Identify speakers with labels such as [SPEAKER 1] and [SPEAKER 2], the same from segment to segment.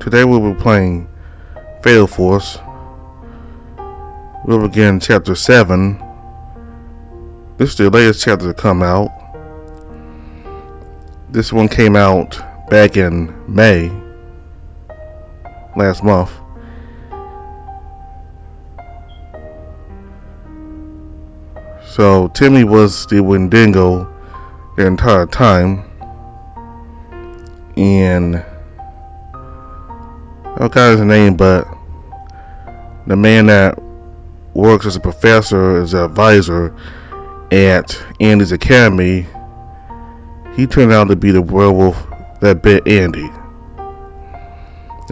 [SPEAKER 1] Today we'll be playing Fatal Force. We'll begin Chapter 7. This is the latest chapter to come out. This one came out back in May, last month. So Timmy was the Wendigo the entire time, and I forgot his name, but the man that works as a professor, as an advisor at Andy's Academy, he turned out to be the werewolf that bit Andy.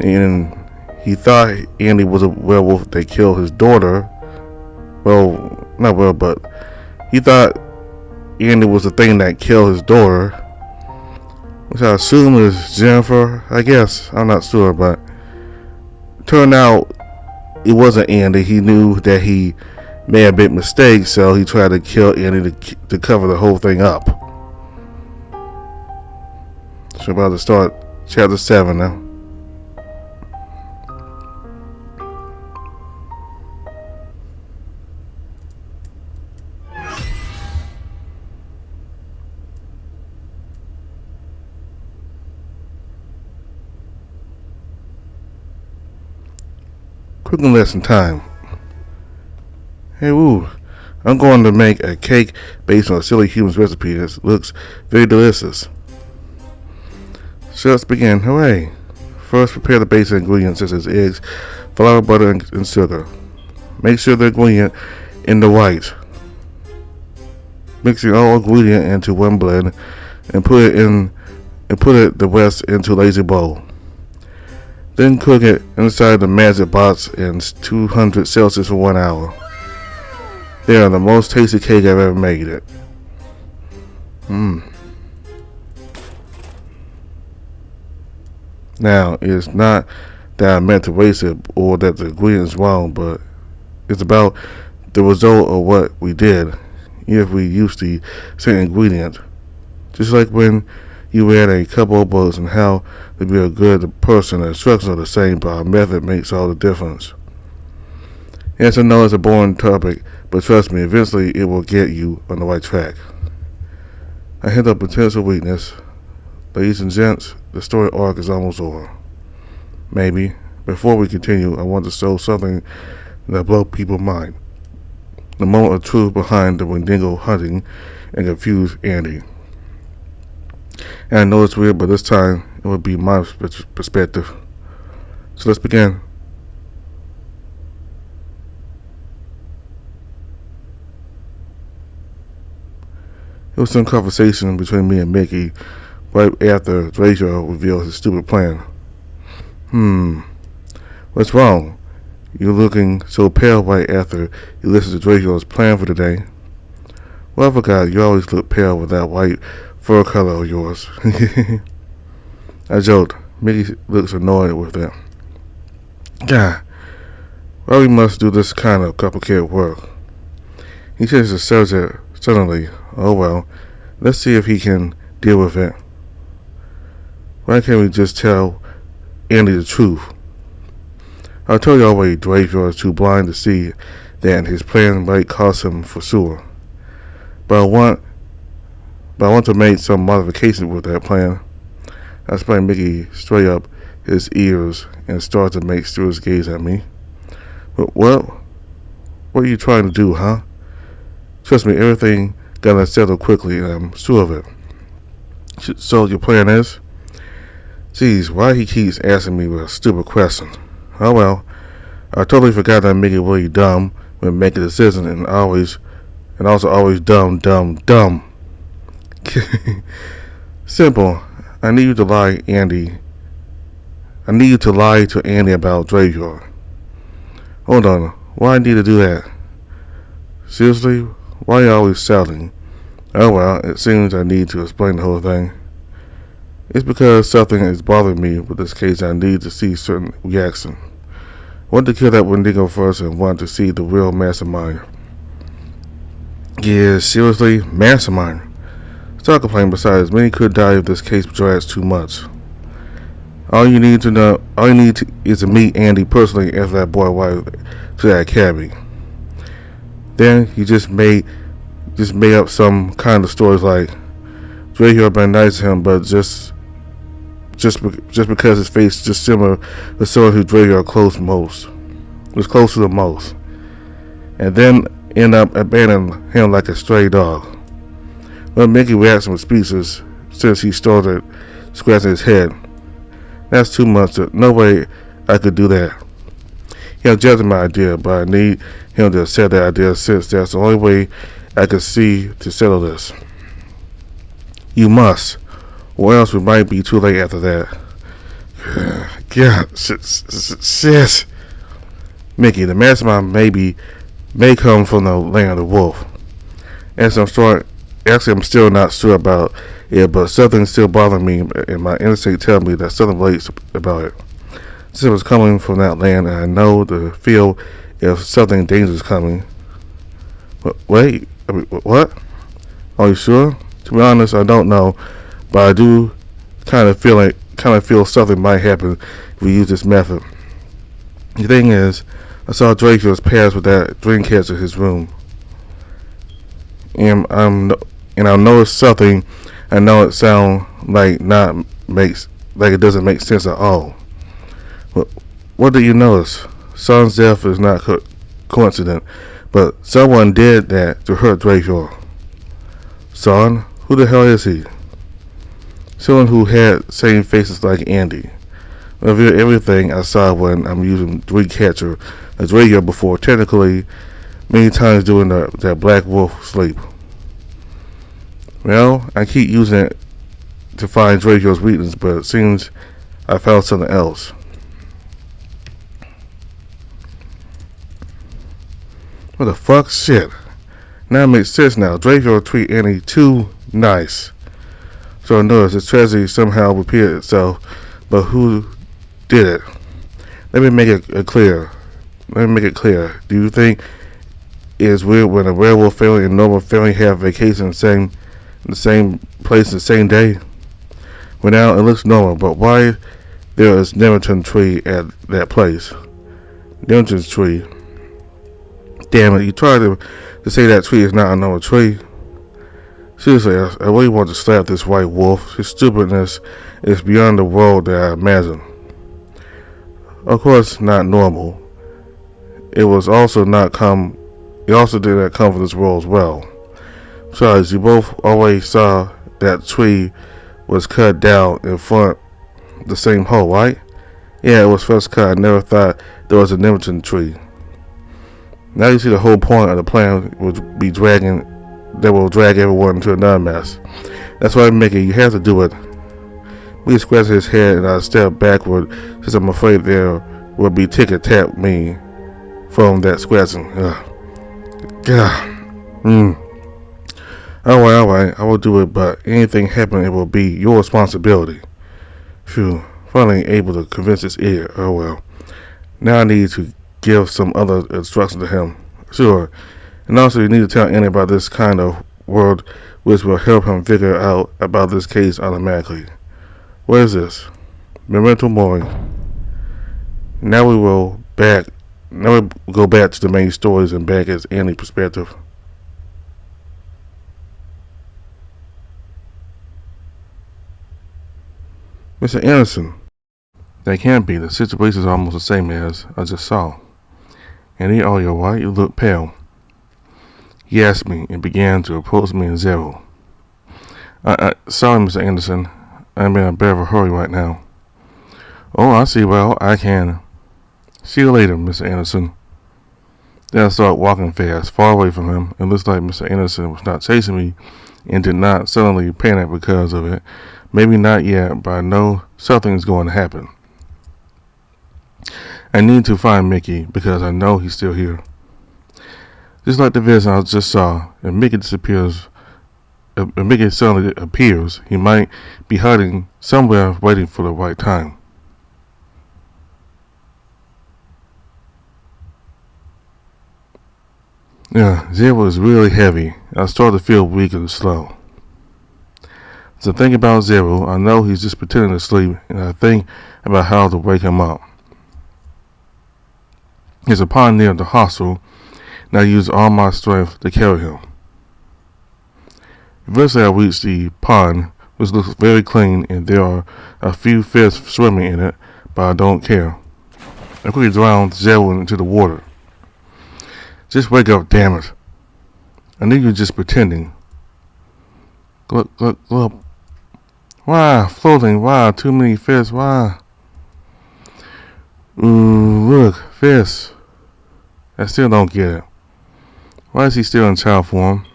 [SPEAKER 1] And he thought Andy was a werewolf that killed his daughter. Well, not well, but he thought Andy was the thing that killed his daughter, which I assume is Jennifer, I guess. I'm not sure, but turned out it wasn't Andy. He knew that he made a big mistake, so he tried to kill Andy to cover the whole thing up. So we're about to start Chapter 7 now. Cooking lesson time. Hey, woo. I'm going to make a cake based on a silly human's recipe that looks very delicious. So let's begin. Hooray. First, prepare the basic ingredients such as eggs, flour, butter, and sugar. Make sure the ingredient in the white. Mixing all ingredient into one blend and put the rest into a lazy bowl. Then cook it inside the magic box in 200 Celsius for 1 hour. They are the most tasty cake I've ever made it. Now, it's not that I meant to waste it or that the ingredient is wrong, but it's about the result of what we did if we used the same ingredient. Just like when you add a couple of bullets and how to be a good person, the instructions are the same, but our method makes all the difference. Yes, I know it's a boring topic, but trust me, eventually it will get you on the right track. I hint of potential weakness. Ladies and gents, the story arc is almost over. Maybe. Before we continue, I want to show something that blow people's mind. The moment of truth behind the Wendigo hunting and confuse Andy. And I know it's weird, but this time it will be my perspective. So let's begin. It was some conversation between me and Mickey right after Draco revealed his stupid plan. What's wrong? You're looking so pale right after you listened to Draco's plan for today. Well, I forgot, you always look pale with that white fur color of yours. I joked. Mickey looks annoyed with it. God, why we must do this kind of complicated work? He changed the subject suddenly. Oh well, let's see if he can deal with it. Why can't we just tell Andy the truth? I told you already, Draco is too blind to see that his plan might cost him for sure. But I want to make some modifications with that plan. I sprang Mickey straight up his ears and started to make Stuart's gaze at me. What are you trying to do, huh? Trust me, everything gonna settle quickly, and I'm sure of it. So your plan is? Geez, why he keeps asking me a stupid question? Oh well, I totally forgot that Mickey really dumb when making decisions and also always dumb. Simple. I need you to lie to Andy about Draco. Hold on. Why I need to do that? Seriously? Why are you always shouting? Oh well, it seems I need to explain the whole thing. It's because something is bothering me with this case. I need to see certain reaction. I want to kill that Wendigo first and want to see the real mastermind. Yeah, seriously? Mastermind? Stop complaining. Besides, many could die if this case drags too much. All you need is to meet Andy personally after that boy wife to that academy. Then you just made up some kind of stories like Draco been nice to him, but just because his face is just similar to someone who Draco was close to the most, and then end up abandoning him like a stray dog. But Mickey reaction was speechless since he started scratching his head. That's too much. No way I could do that. He rejected my idea, but I need him to accept that idea since that's the only way I could see to settle this. You must, or else we might be too late after that. God, sis. Mickey, the mastermind may come from the land of the wolf. Actually, I'm still not sure about it, but something's still bothering me, and my instinct tells me that something relates about it. Since it was coming from that land, and I know the feel if something dangerous is coming. But wait, what? Are you sure? To be honest, I don't know, but I do kind of feel something might happen if we use this method. The thing is, I saw Draco's pass with that dream catcher in his room, and I noticed something. I know it sounds like it doesn't make sense at all. What did you notice? Son's death is not coincident, but someone did that to hurt Draco. Son? Who the hell is he? Someone who had same faces like Andy. Reveal everything I saw when I'm using Dreamcatcher as radio before, technically many times during that Black Wolf sleep. Well, I keep using it to find Draco's weakness, but it seems I found something else. What the fuck? Shit. Now it makes sense now. Draco treated Annie too nice. So I noticed the tragedy somehow repeated itself, but who did it? Let me make it clear. Do you think it's weird when a werewolf family and normal family have vacation in the same place the same day? Well, now it looks normal, but why there is Neverton tree at that place? Neverton's tree. Damn it, you tried to say that tree is not a normal tree. Seriously, I really want to slap this white wolf. His stupidness is beyond the world that I imagine. Of course, not normal. It also did not come from this world as well. Besides, you both always saw that tree was cut down in front of the same hole, right? Yeah, it was first cut. I never thought there was a Neverton tree. Now you see the whole point of the plan will drag everyone into another mess. That's why, Mickey, you have to do it. We scratched his head and I stepped backward since I'm afraid there will be ticket tap me from that scratching. God. Alright, I will do it, but anything happen, it will be your responsibility. Phew, finally able to convince this idiot. Oh well. Now I need to give some other instructions to him. Sure. And also you need to tell Annie about this kind of world which will help him figure out about this case automatically. What is this? Memento Mori. Now we go back to the main stories and back as Annie's perspective. Mr. Anderson. That can't be. The situation is almost the same as I just saw. Annie, are you alright? You look pale. He asked me and began to approach me in zero. Sorry, Mr. Anderson. I'm in a bit of a hurry right now. Oh, I see. Well, I can. See you later, Mr. Anderson. Then I started walking fast, far away from him. It looks like Mr. Anderson was not chasing me and did not suddenly panic because of it. Maybe not yet, but I know something's going to happen. I need to find Mickey because I know he's still here. Just like the vision I just saw, if Mickey suddenly appears, he might be hiding somewhere waiting for the right time. Yeah, Zero was really heavy. I started to feel weak and slow. As I think about Zero, I know he's just pretending to sleep, and I think about how to wake him up. There's a pond near the hostel, and I use all my strength to carry him. Eventually I reach the pond, which looks very clean, and there are a few fish swimming in it, but I don't care. I quickly drown Zero into the water. Just wake up, damn it. I knew you were just pretending. Look. Why? Floating, why? Too many fish, why? Ooh, look, fish. I still don't get it. Why is he still in child form?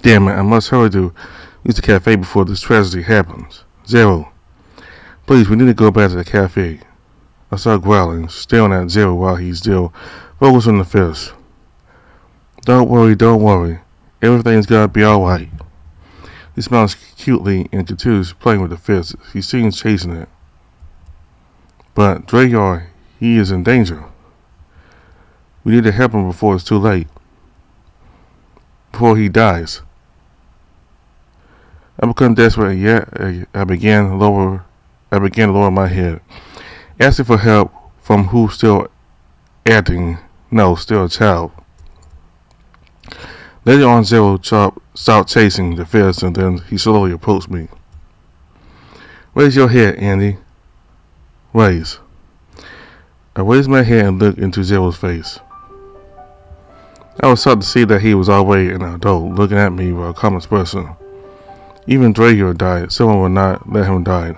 [SPEAKER 1] Damn it, I must hurry to use the cafe before this tragedy happens. Zero. Please, we need to go back to the cafe. I start growling, staring at Zero while he's still focused on the fish. Don't worry. Everything's gonna be alright. He smiles cutely and continues playing with the fish. He seems chasing it. But Drayar, he is in danger. We need to help him before it's too late. Before he dies. I become desperate, and yet I began to lower my head, asking for help from who still still a child. Later on, Zero stopped chasing the fish, and then he slowly approached me. Raise your head, Andy. Raise. I raised my head and looked into Zero's face. I was shocked to see that he was already an adult, looking at me with a calm expression. Even Drayar died. Someone would not let him die.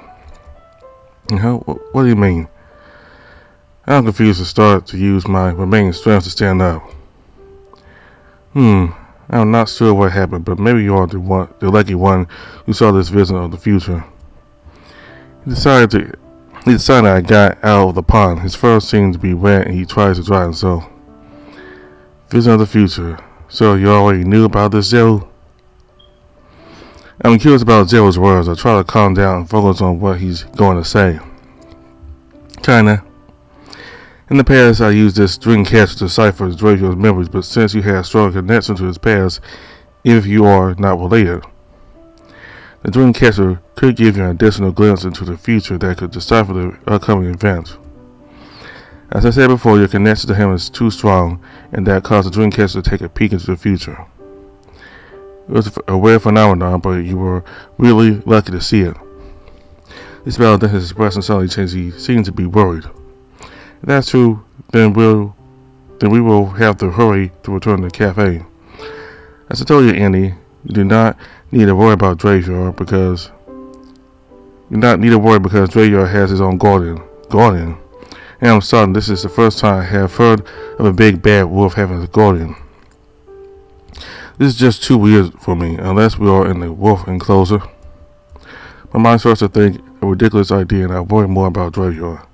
[SPEAKER 1] What do you mean? I'm confused and start to use my remaining strength to stand up. I'm not sure what happened, but maybe you are the lucky one who saw this vision of the future. He decided I got out of the pond. His fur seemed to be wet and he tries to dry himself. Vision of the future. So you already knew about this, Zero? I'm curious about Zero's words. I try to calm down and focus on what he's going to say. Kinda. In the past, I used this dream catcher to decipher Drayar's memories, but since you have a strong connection to his past, even if you are not related, the dream catcher could give you an additional glimpse into the future that could decipher the upcoming events. As I said before, your connection to him is too strong, and that caused the dream catcher to take a peek into the future. It was a weird phenomenon, but you were really lucky to see it. This about that his expression suddenly changed. He seemed to be worried. If that's true, then we will have to hurry to return to the cafe. As I told you, Andy, you do not need to worry about Drayar because Drayar has his own guardian. And I'm sorry, this is the first time I have heard of a big bad wolf having a guardian. This is just too weird for me, unless we are in the wolf enclosure. My mind starts to think a ridiculous idea, and I worry more about Drayar.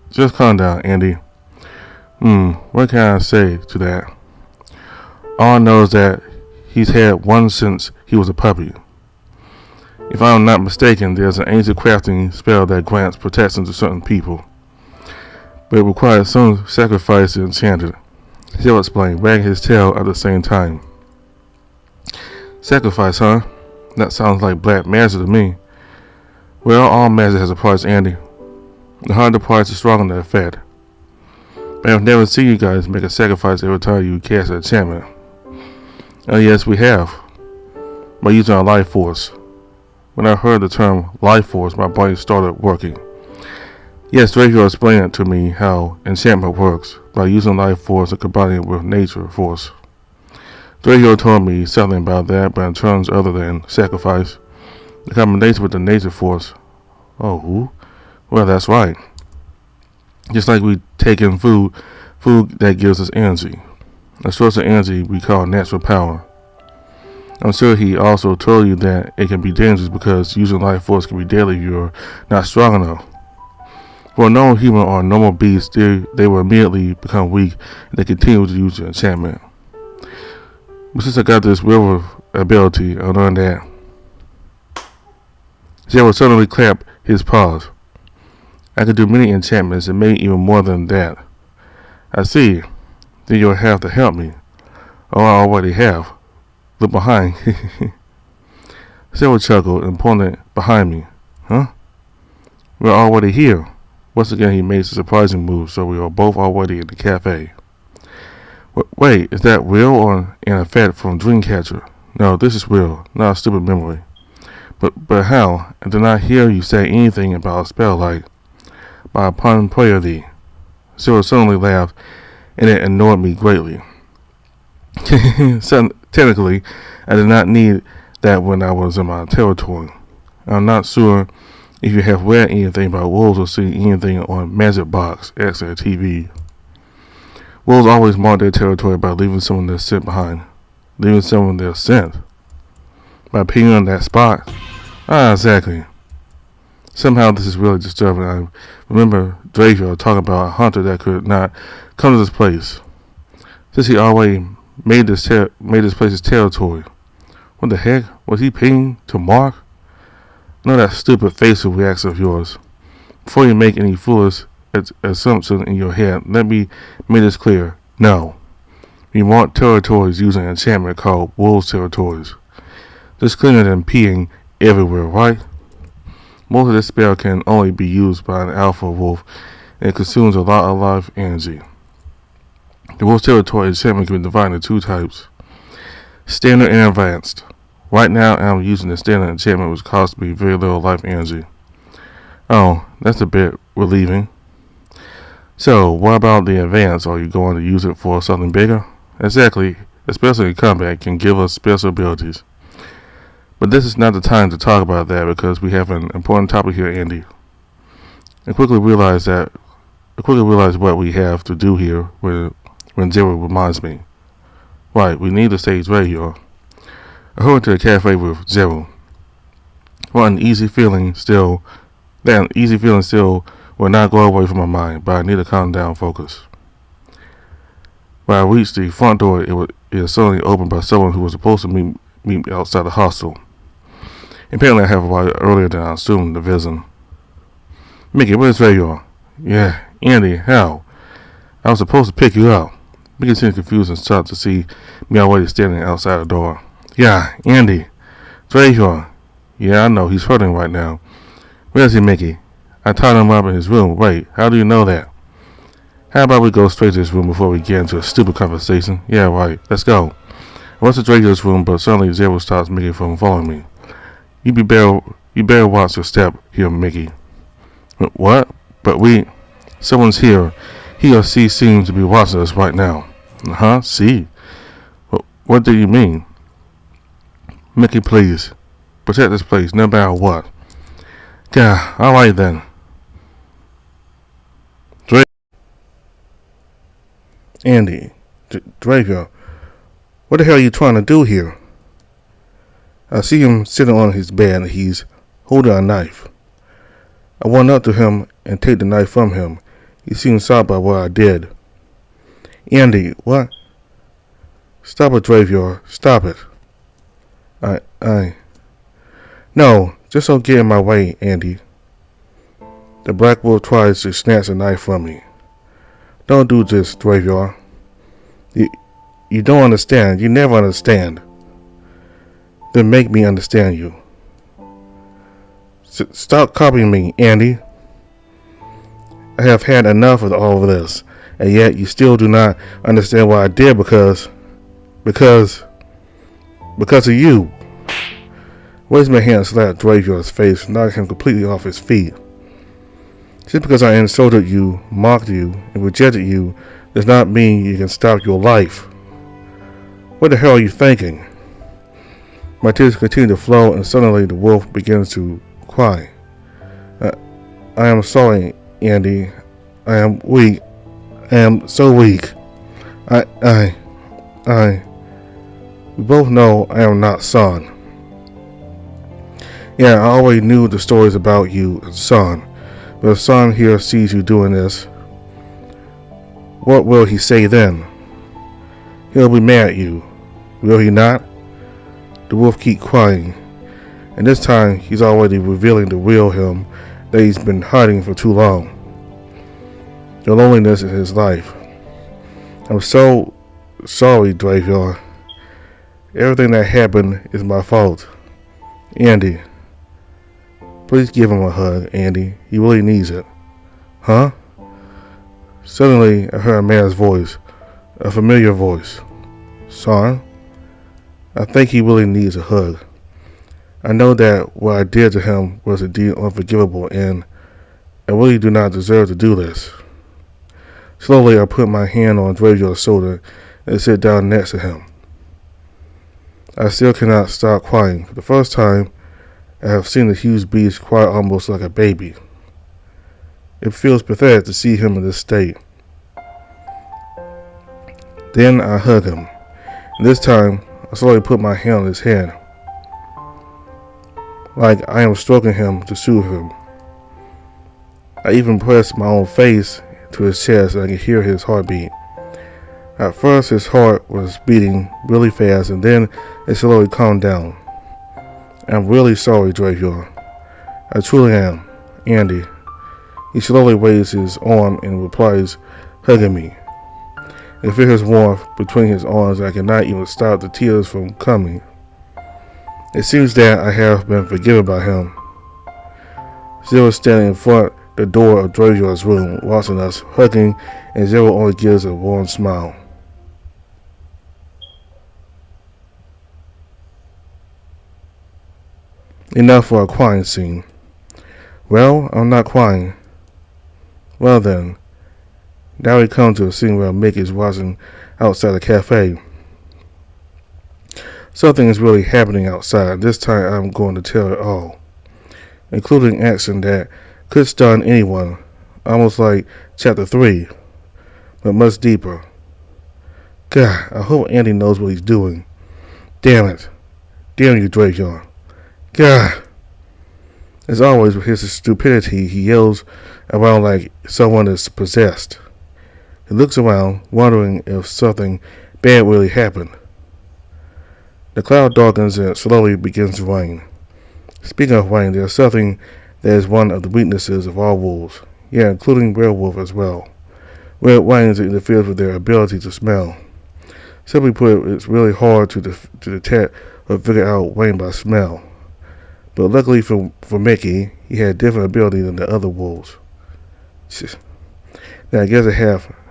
[SPEAKER 1] Just calm down, Andy. What can I say to that? All I know is that he's had one since he was a puppy. If I am not mistaken, there's an ancient crafting spell that grants protection to certain people, but it requires some sacrifice to enchant it. He'll explain, wagging his tail at the same time. Sacrifice, huh? That sounds like black magic to me. Well, all magic has a price, Andy. The higher the price, the stronger the effect. But I've never seen you guys make a sacrifice every time you cast an enchantment. Oh yes, we have. By using our life force. When I heard the term life force, my brain started working. Yes, Drayar explained it to me how enchantment works, by using life force and combining it with nature force. Drayar told me something about that, but in terms other than sacrifice, the combination with the nature force. Oh, well, that's right. Just like we take in food that gives us energy. A source of energy we call natural power. I'm sure he also told you that it can be dangerous because using life force can be deadly if you're not strong enough. For a normal human or a normal beast, they will immediately become weak and they continue to use the enchantment. But since I got this river ability, I learned that. Zero suddenly clapped his paws. I could do many enchantments and maybe even more than that. I see. Then you'll have to help me. Oh, I already have. Look behind. Sarah chuckled and pointed behind me. Huh? We're already here. Once again, he made a surprising move, so we were both already in the cafe. Wait, is that Will or an effect from Dreamcatcher? No, this is Will, not a stupid memory. But how? I did not hear you say anything about a spell like, by upon prayer thee. Sarah suddenly laughed, and it annoyed me greatly. Technically, I did not need that when I was in my territory. I'm not sure if you have read anything about wolves or seen anything on Magic Box, X, or TV. Wolves always mark their territory by leaving someone their scent behind. Leaving someone their scent? By peeing on that spot? Ah, exactly. Somehow this is really disturbing. I remember Draco talking about a hunter that could not come to this place, since he already made this place his territory. What the heck? Was he peeing to Mark? Know that stupid facial reaction of yours. Before you make any foolish assumption in your head, let me make this clear. No. We mark territories using an enchantment called Wolves Territories. Just cleaner than peeing everywhere, right? Most of this spell can only be used by an alpha wolf, and it consumes a lot of life energy. The Wolves Territory enchantment can be divided into two types: standard and advanced. Right now, I'm using the standard enchantment, which costs me very little life energy. Oh, that's a bit relieving. So, what about the advanced? Are you going to use it for something bigger? Exactly, especially in combat, it can give us special abilities. But this is not the time to talk about that because we have an important topic here, Andy. I quickly realized what we have to do here when Zero reminds me. Right, we need to stage radio. I hurried to the cafe with Zero. That easy feeling still will not go away from my mind, but I need to calm down and focus. When I reached the front door, it was suddenly opened by someone who was supposed to meet me outside the hostel. Apparently I have arrived earlier than I assumed the visit. Mickey, where's radio? Yeah, Andy, how? I was supposed to pick you up. Mickey seemed confused and shocked to see me already standing outside the door. Yeah, Andy. Draco. Yeah, I know. He's hurting right now. Where is he, Mickey? I tied him up in his room. Wait, how do you know that? How about we go straight to his room before we get into a stupid conversation? Yeah, right. Let's go. I went to Draco's room, but suddenly Zero stops Mickey from following me. You better watch your step here, Mickey. What? But someone's here. He or she seems to be watching us right now. Huh? See? What do you mean? Mickey, please. Protect this place, no matter what. Yeah, alright then. Andy. Draco. What the hell are you trying to do here? I see him sitting on his bed and he's holding a knife. I went up to him and take the knife from him. He seemed shocked by what I did. Andy, what? Stop it, Draco. Stop it. No, just don't get in my way, Andy. The Black Wolf tries to snatch the knife from me. Don't do this, Draco. You don't understand. You never understand. Then make me understand you. Stop copying me, Andy. I have had enough of all of this, and yet you still do not understand what I did because of you. Raised my hand and slapped Draco's face, knocking him completely off his feet. Just because I insulted you, mocked you, and rejected you does not mean you can stop your life. What the hell are you thinking? My tears continue to flow, and suddenly the wolf begins to cry. I am sorry, Andy. I am weak. I am so weak. We both know I am not Son. Yeah, I already knew the stories about you and Son, but if Son here sees you doing this, what will he say then? He'll be mad at you, will he not? The wolf keeps crying, and this time he's already revealing the real him that he's been hiding for too long. The loneliness in his life. I'm so sorry, Draco. Everything that happened is my fault. Andy, please give him a hug, Andy. He really needs it. Huh? Suddenly, I heard a man's voice, a familiar voice. Son, I think he really needs a hug. I know that what I did to him was indeed unforgivable, and I really do not deserve to do this. Slowly, I put my hand on Dravior's shoulder and sit down next to him. I still cannot stop crying. For the first time, I have seen the huge beast cry almost like a baby. It feels pathetic to see him in this state. Then I hug him. And this time, I slowly put my hand on his head, like I am stroking him to soothe him. I even pressed my own face to his chest and I could hear his heartbeat. At first, his heart was beating really fast, and then it slowly calmed down. I'm really sorry, Dravior. I truly am, Andy. He slowly raises his arm and replies, hugging me. I feel his warmth between his arms. I cannot even stop the tears from coming. It seems that I have been forgiven by him. Zero standing in front the door of Dravior's room, watching us, hugging, and Zero only gives a warm smile. Enough for a crying scene. Well, I'm not crying. Well then, now we come to a scene where Mickey is watching outside the cafe. Something is really happening outside. This time I'm going to tell it all, including action that could stun anyone, almost like Chapter 3, but much deeper. God, I hope Andy knows what he's doing. Damn it. Damn you, Dravior. God. As always, with his stupidity, he yells around like someone is possessed. He looks around, wondering if something bad really happened. The cloud darkens and it slowly begins to rain. Speaking of rain, there's something that is one of the weaknesses of all wolves. Yeah, including werewolf as well. When it rains, it interferes with their ability to smell. Simply put, it's really hard to detect or figure out rain by smell. But luckily for Mickey, he had a different ability than the other wolves. Now I guess I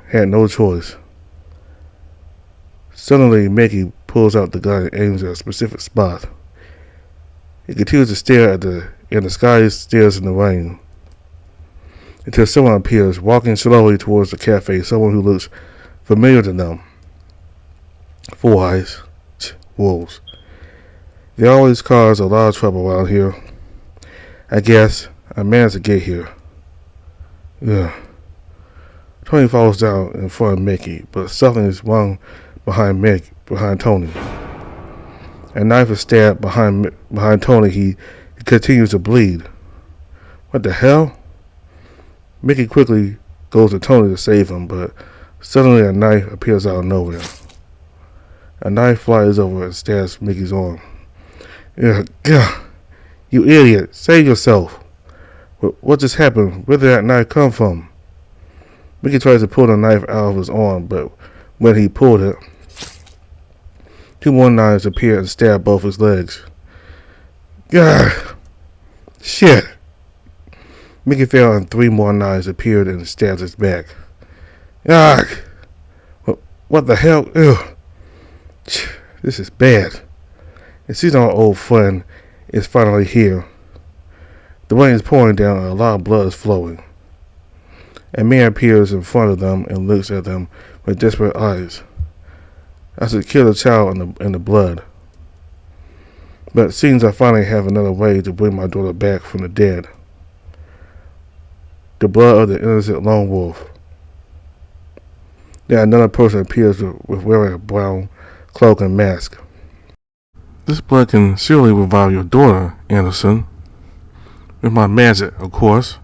[SPEAKER 1] had no choice. Suddenly, Mickey pulls out the gun and aims at a specific spot. He continues to stare at and the sky stares in the rain, until someone appears, walking slowly towards the cafe, someone who looks familiar to them. Four Eyes. Wolves. They always cause a lot of trouble around here. I guess I managed to get here. Ugh. Tony falls down in front of Mickey, but something is wrong behind Tony. A knife is stabbed behind Tony. He continues to bleed. What the hell? Mickey quickly goes to Tony to save him, but suddenly a knife appears out of nowhere. A knife flies over and stabs Mickey's arm. Ugh, you idiot! Save yourself! What just happened? Where did that knife come from? Mickey tries to pull the knife out of his arm, but when he pulled it, two more knives appear and stab both his legs. Gah! Shit! Mickey fell and three more knives appeared and stabbed his back. Ah! What the hell? Ugh! This is bad. It seems our old friend is finally here. The rain is pouring down and a lot of blood is flowing. A man appears in front of them and looks at them with desperate eyes. I should kill the child in the blood. But it seems I finally have another way to bring my daughter back from the dead. The blood of the innocent lone wolf. Then another person appears with wearing a brown cloak and mask. This blood can surely revive your daughter, Anderson. With my magic, of course.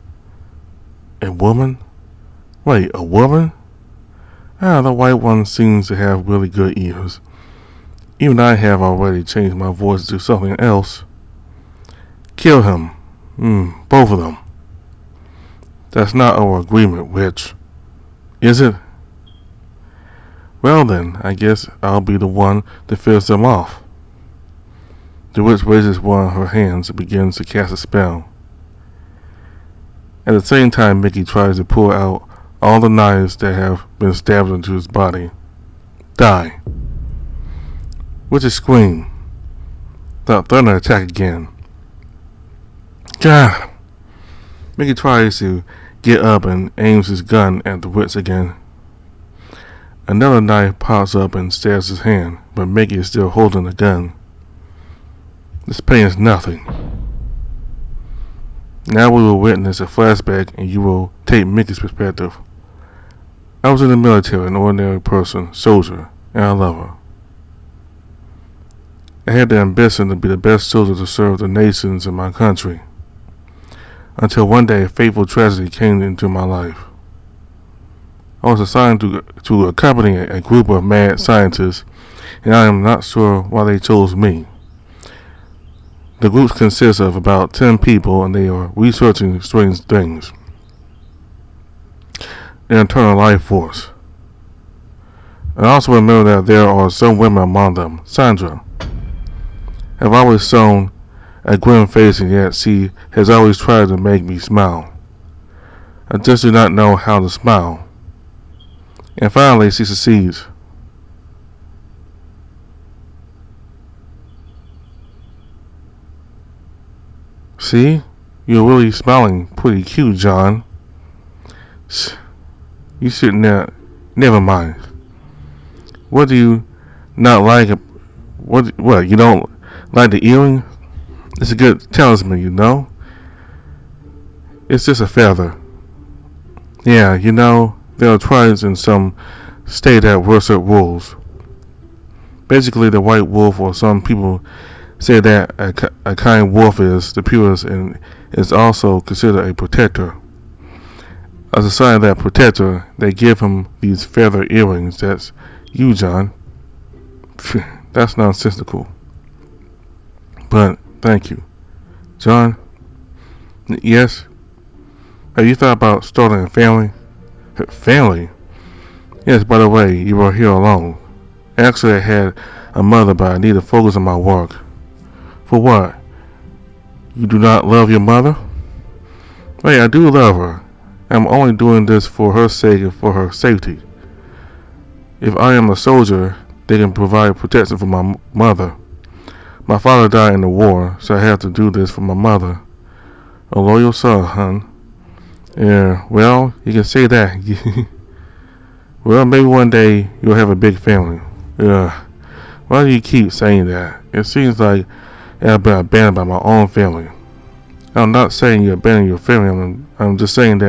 [SPEAKER 1] A woman? Wait, a woman? The white one seems to have really good ears. Even I have already changed my voice to something else. Kill him. Both of them. That's not our agreement, witch. Is it? Well then, I guess I'll be the one to finish them off. The witch raises one of her hands and begins to cast a spell. At the same time, Mickey tries to pull out all the knives that have been stabbed into his body. Die. Witches scream. The thunder attack again. Gah! Mickey tries to get up and aims his gun at the witch again. Another knife pops up and stabs his hand, but Mickey is still holding the gun. This pain is nothing. Now we will witness a flashback and you will take Mickey's perspective. I was in the military, an ordinary person, soldier, and a lover. I had the ambition to be the best soldier to serve the nations in my country. Until one day a fateful tragedy came into my life. I was assigned to accompany a group of mad scientists, and I am not sure why they chose me. The group consists of about 10 people, and they are researching strange things. The internal life force. I also remember that there are some women among them. Sandra. I've always shown a grim face, and yet she has always tried to make me smile. I just do not know how to smile. And finally, she succeeds. See? You're really smiling pretty cute, John. You shouldn't have. Never mind. What do you not like? What? You don't like the earring? It's a good talisman, you know? It's just a feather. Yeah, you know, there are tribes in some state that worship wolves. Basically, the white wolf, or some people say that a kind wolf is the purest and is also considered a protector. As a sign of that protector, they give him these feather earrings. That's you, John. That's nonsensical. But thank you. John? Yes? Have you thought about starting a family? Family? Yes, by the way, you are here alone. Actually, I had a mother, but I need to focus on my work. For what? You do not love your mother? Wait, I do love her. I'm only doing this for her sake and for her safety. If I am a soldier, they can provide protection for my mother. My father died in the war, so I have to do this for my mother. A loyal son, hon. Yeah, well, you can say that. Well, maybe one day you'll have a big family. Yeah. Why do you keep saying that? It seems like I've been abandoned by my own family. I'm not saying you abandon your family. I'm just saying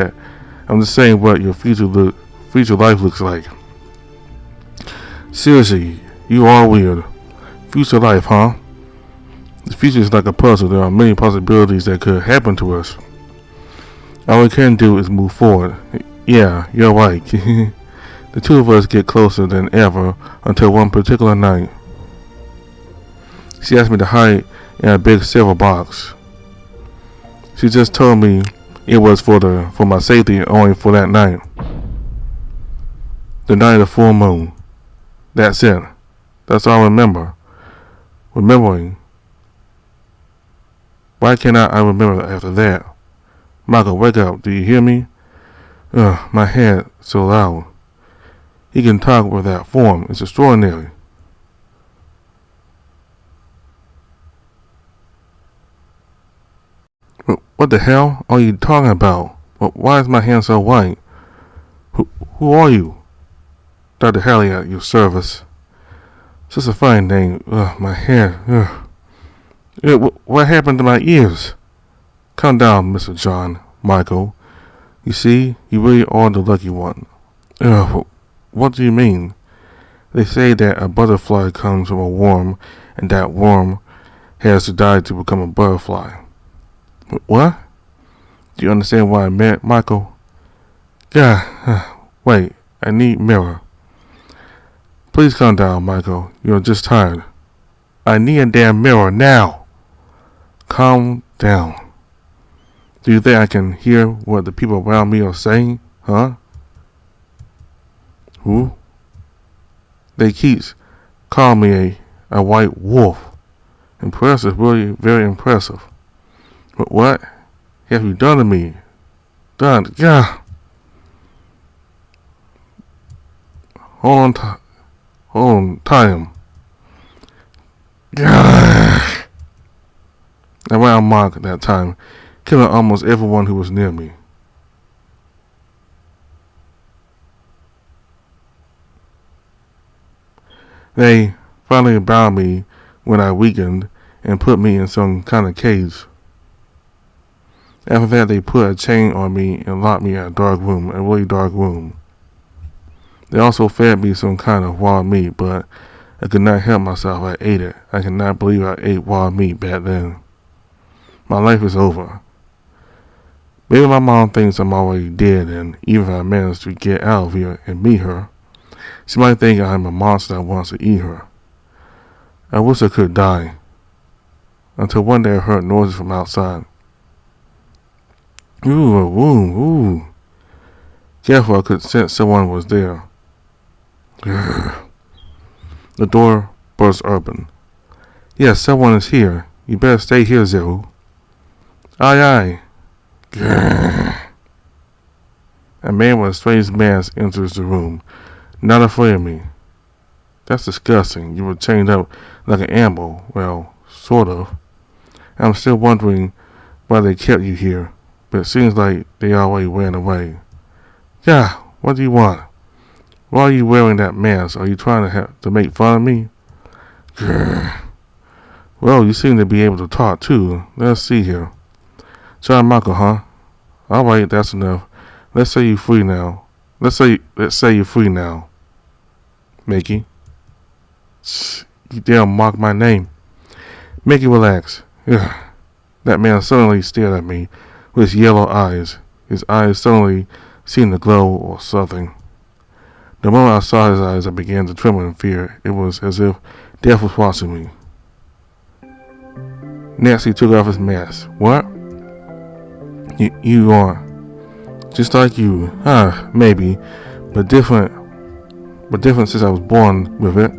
[SPEAKER 1] what your future life looks like. Seriously, you are weird. Future life, huh? The future is like a puzzle. There are many possibilities that could happen to us. All we can do is move forward. Yeah, you're right. The two of us get closer than ever until one particular night. She asked me to hide in a big silver box. She just told me it was for my safety, only for that night. The night of the full moon. That's it. That's all I remember. Remembering. Why cannot I remember after that? Michael, wake up. Do you hear me? My head so loud. He can talk with that form. It's extraordinary. What the hell are you talking about? Why is my hand so white? Who are you? Dr. Haley at your service. Such a fine name. My hair. What happened to my ears? Calm down, Mr. John. Michael. You see, you really are the lucky one. What do you mean? They say that a butterfly comes from a worm, and that worm has to die to become a butterfly. What? Do you understand what I meant, Michael? Yeah. Wait, I need mirror. Please calm down, Michael. You're just tired. I need a damn mirror now. Calm down. Do you think I can hear what the people around me are saying? Huh? Who? They keep calling me a white wolf. Impressive, really, very impressive. But what have you done to me? Done, yeah. Hold on, tie him. Yeah. I ran amok at that time, killing almost everyone who was near me. They finally bound me when I weakened and put me in some kind of cage. After that, they put a chain on me and locked me in a really dark room. They also fed me some kind of wild meat, but I could not help myself. I ate it. I cannot believe I ate wild meat back then. My life is over. Maybe my mom thinks I'm already dead, and even if I manage to get out of here and meet her, she might think I'm a monster that wants to eat her. I wish I could die. Until one day I heard noises from outside. Ooh, a room, ooh. Careful, I could sense someone was there. The door burst open. Yes, someone is here. You better stay here, Zeru. Aye, aye. A man with a strange mask enters the room, not afraid of me. That's disgusting. You were chained up like an animal. Well, sort of. I'm still wondering why they kept you here, but it seems like they already ran away. Yeah, what do you want? Why are you wearing that mask? Are you trying to make fun of me? Well, you seem to be able to talk too. Let's see here. John Michael, huh? Alright, that's enough. Let's say you're free now. Let's say you're free now. Mickey. You dare mock my name. Mickey, relax. Ugh. That man suddenly stared at me with his yellow eyes. His eyes suddenly seemed to glow or something. The moment I saw his eyes, I began to tremble in fear. It was as if death was watching me. Next, he took off his mask. What? You are just like you. Maybe, but different since I was born with it.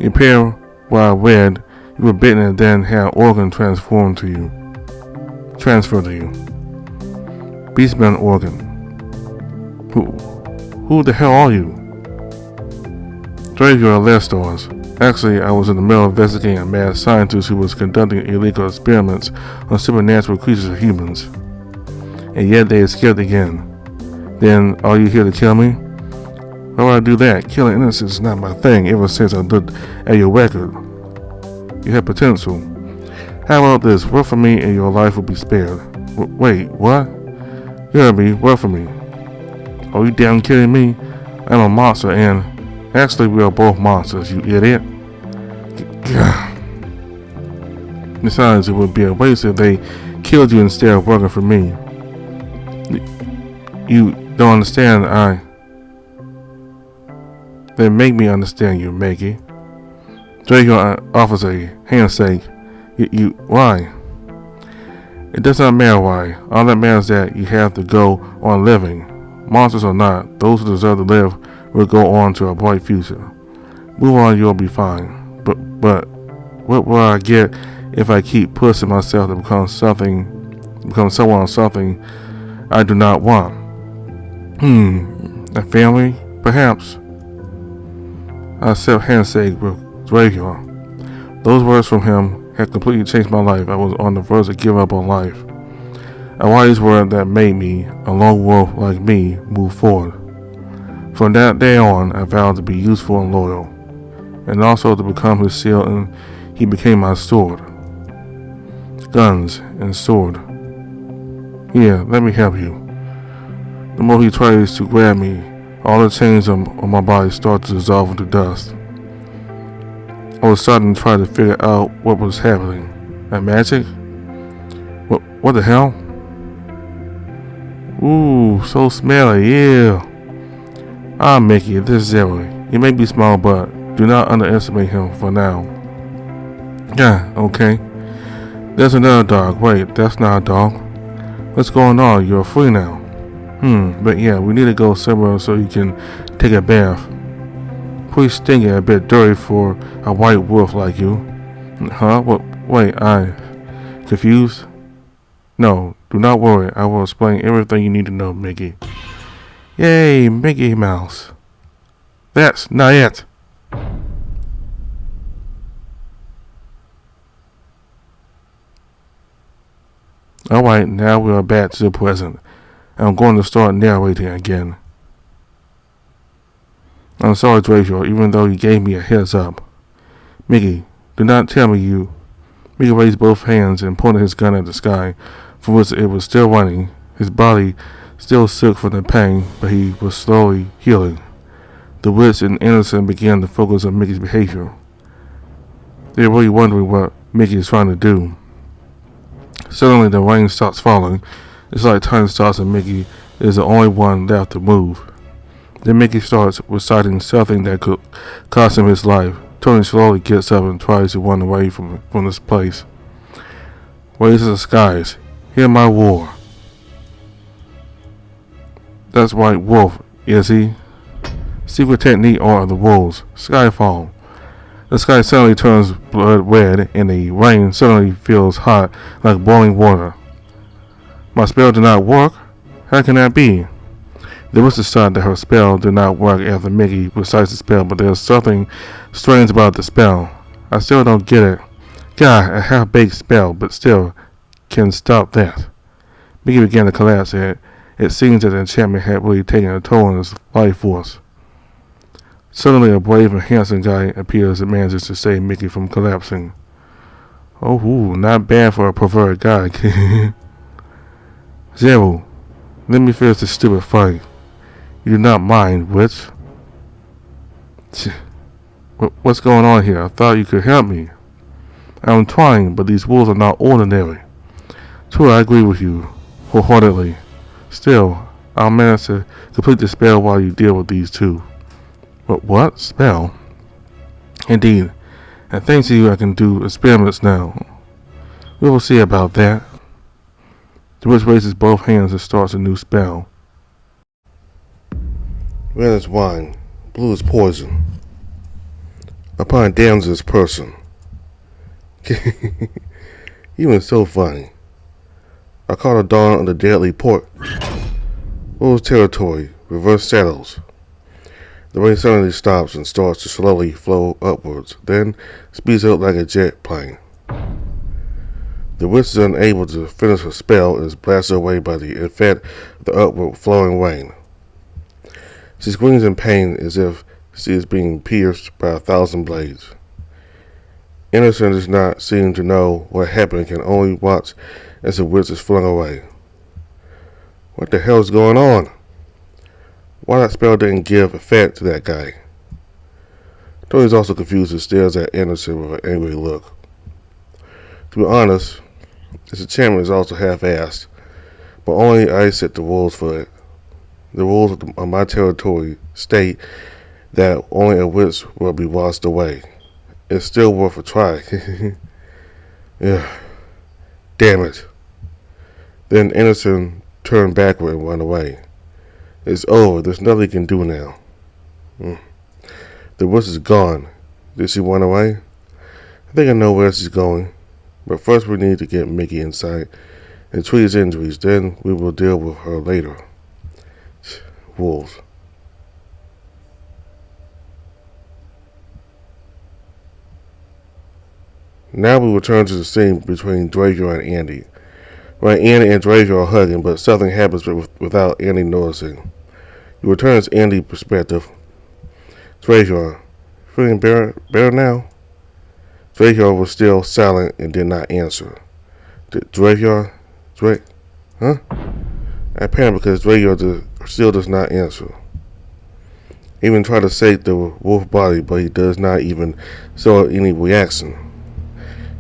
[SPEAKER 1] You appear where I read you were bitten and then had an organ transferred to you. Beastman organ. Who the hell are you? Dravior Lestors. Actually, I was in the middle of investigating a mad scientist who was conducting illegal experiments on supernatural creatures and humans. And yet they escaped again. Then, are you here to kill me? Why would I do that? Killing innocents is not my thing ever since I looked at your record. You have potential. How about this? Work for me and your life will be spared. Wait, what? You heard me. Work for me. Are you damn kidding me? I'm a monster and... Actually, we are both monsters, you idiot. Besides, it would be a waste if they killed you instead of working for me. You don't understand, Then make me understand you, Maggie. Draco offers a handshake. Why? It does not matter why. All that matters is that you have to go on living. Monsters or not, those who deserve to live will go on to a bright future. Move on, you'll be fine. But what will I get if I keep pushing myself to become someone or something I do not want? A family? Perhaps. I accept handshake with Dravior. Those words from him had completely changed my life. I was on the verge of giving up on life. A wise word that made me, a lone wolf like me, move forward. From that day on, I vowed to be useful and loyal, and also to become his shield, and he became my sword. Guns and sword. Here, let me help you. The more he tries to grab me, all the chains on my body start to dissolve into dust. I was starting to try to figure out what was happening. That magic? What the hell? Ooh, so smelly, yeah. Mickey, this is Zeru. He may be small, but do not underestimate him for now. Yeah, okay. There's another dog. Wait, that's not a dog. What's going on? You're free now. But yeah, we need to go somewhere so you can take a bath. Pretty stinky, a bit dirty for a white wolf like you. Huh? What? Wait, confused? No, do not worry. I will explain everything you need to know, Mickey. Yay, Mickey Mouse. That's not it. Alright, now we are back to the present. I'm going to start narrating again. I'm sorry, Draco, even though you gave me a heads up. Mickey, do not tell me you. Mickey raised both hands and pointed his gun at the sky, from which it was still running. His body still shook from the pain, but he was slowly healing. The witch and Anderson began to focus on Mickey's behavior. They were really wondering what Mickey is trying to do. Suddenly, the rain starts falling. It's like time stops and Mickey is the only one left to move. Then Mickey starts reciting something that could cost him his life. Tony slowly gets up and tries to run away from this place. Raise to the skies. Hear my roar. That's White Wolf, is he? Secret technique of the wolves. Skyfall. The sky suddenly turns blood red and the rain suddenly feels hot like boiling water. My spell did not work? How can that be? The witch decided that her spell did not work after Mickey recites the spell, but there's something strange about the spell. I still don't get it. God, a half-baked spell, but still can stop that. Mickey began to collapse and it seems that the enchantment had really taken a toll on his life force. Suddenly a brave and handsome guy appears and manages to save Mickey from collapsing. Oh, not bad for a perverted guy. Zero, let me finish this stupid fight. You do not mind, witch? What's going on here? I thought you could help me. I'm trying, but these wolves are not ordinary. True, I agree with you wholeheartedly. Still, I'll manage to complete the spell while you deal with these two. But what? Spell? Indeed. And thanks to you, I can do experiments now. We will see about that. The witch raises both hands and starts a new spell. Red is wine, blue is poison. Upon damns person. You are so funny. I caught a dawn on the deadly port. Wolves territory, reverse saddles. The rain suddenly stops and starts to slowly flow upwards, then speeds up like a jet plane. The witch is unable to finish her spell and is blasted away by the effect of the upward flowing rain. She screams in pain as if she is being pierced by 1,000 blades. Anderson does not seem to know what happened and can only watch as the witch is flung away. What the hell is going on? Why that spell didn't give effect to that guy? Tony is also confused and stares at Anderson with an angry look. To be honest, this enchantment is also half-assed, but only I set the rules for it. The rules of my territory state that only a witch will be washed away. It's still worth a try. Yeah. Damn it. Then Anderson turned backward and ran away. It's over. There's nothing he can do now. The witch is gone. Did she run away? I think I know where she's going. But first we need to get Mickey inside and treat his injuries. Then we will deal with her later. Wolves. Now we return to the scene between Draco and Andy. Right, Andy and Draco are hugging, but something happens without Andy noticing. He returns Andy's perspective. Draco, feeling better now? Draco was still silent and did not answer. Draco? Huh? I panicked because Draco still does not answer. Even try to shake the wolf body, but he does not even show any reaction.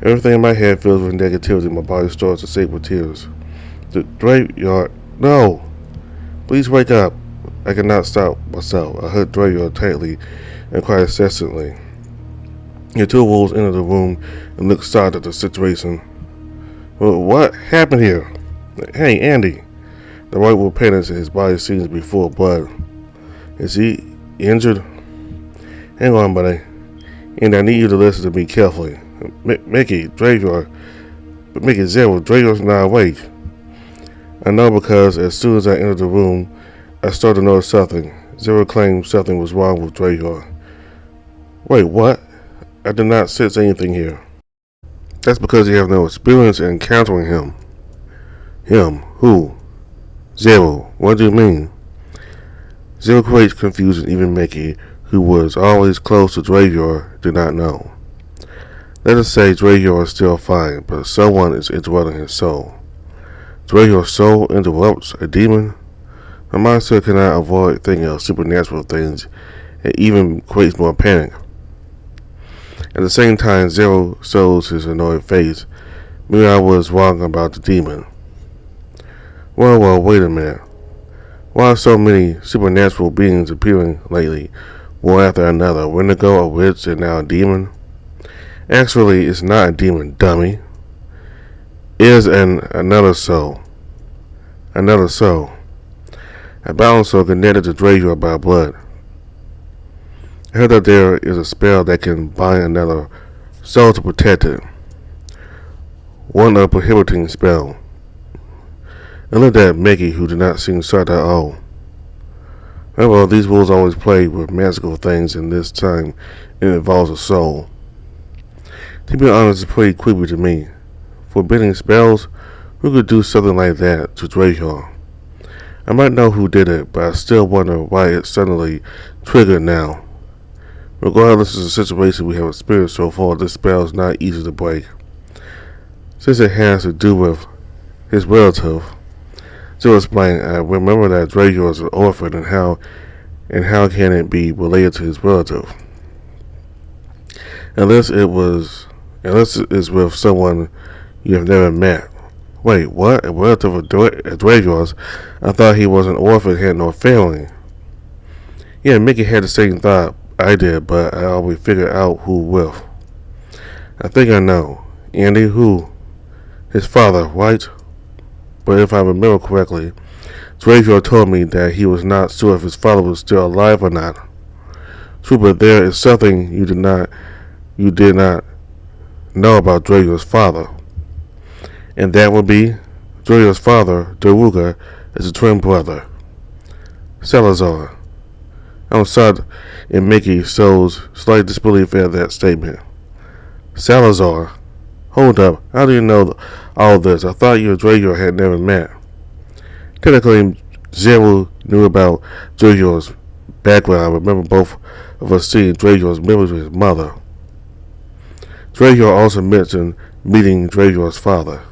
[SPEAKER 1] Everything in my head fills with negativity. My body starts to shake with tears. Draco, no! Please wake up. I cannot stop myself. I hug Draco tightly and cry incessantly. The two wolves enter the room and look shocked at the situation. Well, what happened here? Hey, Andy. The white wolf panics and his body seems to be full of blood. Is he injured? Hang on, buddy. And I need you to listen to me carefully. Mickey, Drayor. But Mickey, Zero, Drayor's not awake. I know because as soon as I entered the room, I started to notice something. Zero claimed something was wrong with Drayor. Wait, what? I did not sense anything here. That's because you have no experience in encountering him. Him? Who? Zero. What do you mean? Zero creates confusion. Even Mickey, who was always close to Drayor, did not know. Let us say Drayor is still fine, but someone is interrupting his soul. Drayor's soul interrupts a demon? My mindset cannot avoid thinking of supernatural things. It even creates more panic. At the same time, Zero shows his annoyed face. Maybe I was wrong about the demon. Well, wait a minute. Why are so many supernatural beings appearing lately, one after another? Wendigo, a witch, and now a demon? Actually, it's not a demon, dummy. It is another soul. Another soul. A bound soul connected to Drayor by blood. I heard that there is a spell that can bind another soul to protect it. One a prohibiting spell. I looked at Mickey, who did not seem shocked at all. Well, these wolves always play with magical things, and this time it involves a soul. To be honest, it's pretty creepy to me. Forbidding spells? Who could do something like that to Drayor? I might know who did it, but I still wonder why it suddenly triggered now. Regardless of the situation we have experienced so far, this spell is not easy to break. Since it has to do with his relative, to explain, I remember that Drayor is an orphan, and how can it be related to his relative? Unless it's with someone you have never met. Wait, what? A relative of Drayor's? I thought he was an orphan, had no family. Yeah, Mickey had the same thought I did, but I always figured out who with. I think I know. Andy, who? His father, right? But if I remember correctly, Drayor told me that he was not sure if his father was still alive or not. True, but there is something you did not know about Drayor's father. And that would be Drayor's father, Daruga, is a twin brother. Salazar. I'm sorry, and Mickey shows slight disbelief at that statement. Salazar? Hold up, how do you know all this? I thought you and Drayor had never met. Technically, Zero knew about Drayor's background. I remember both of us seeing Drayor's memories with his mother. Drayor also mentioned meeting Drayor's father.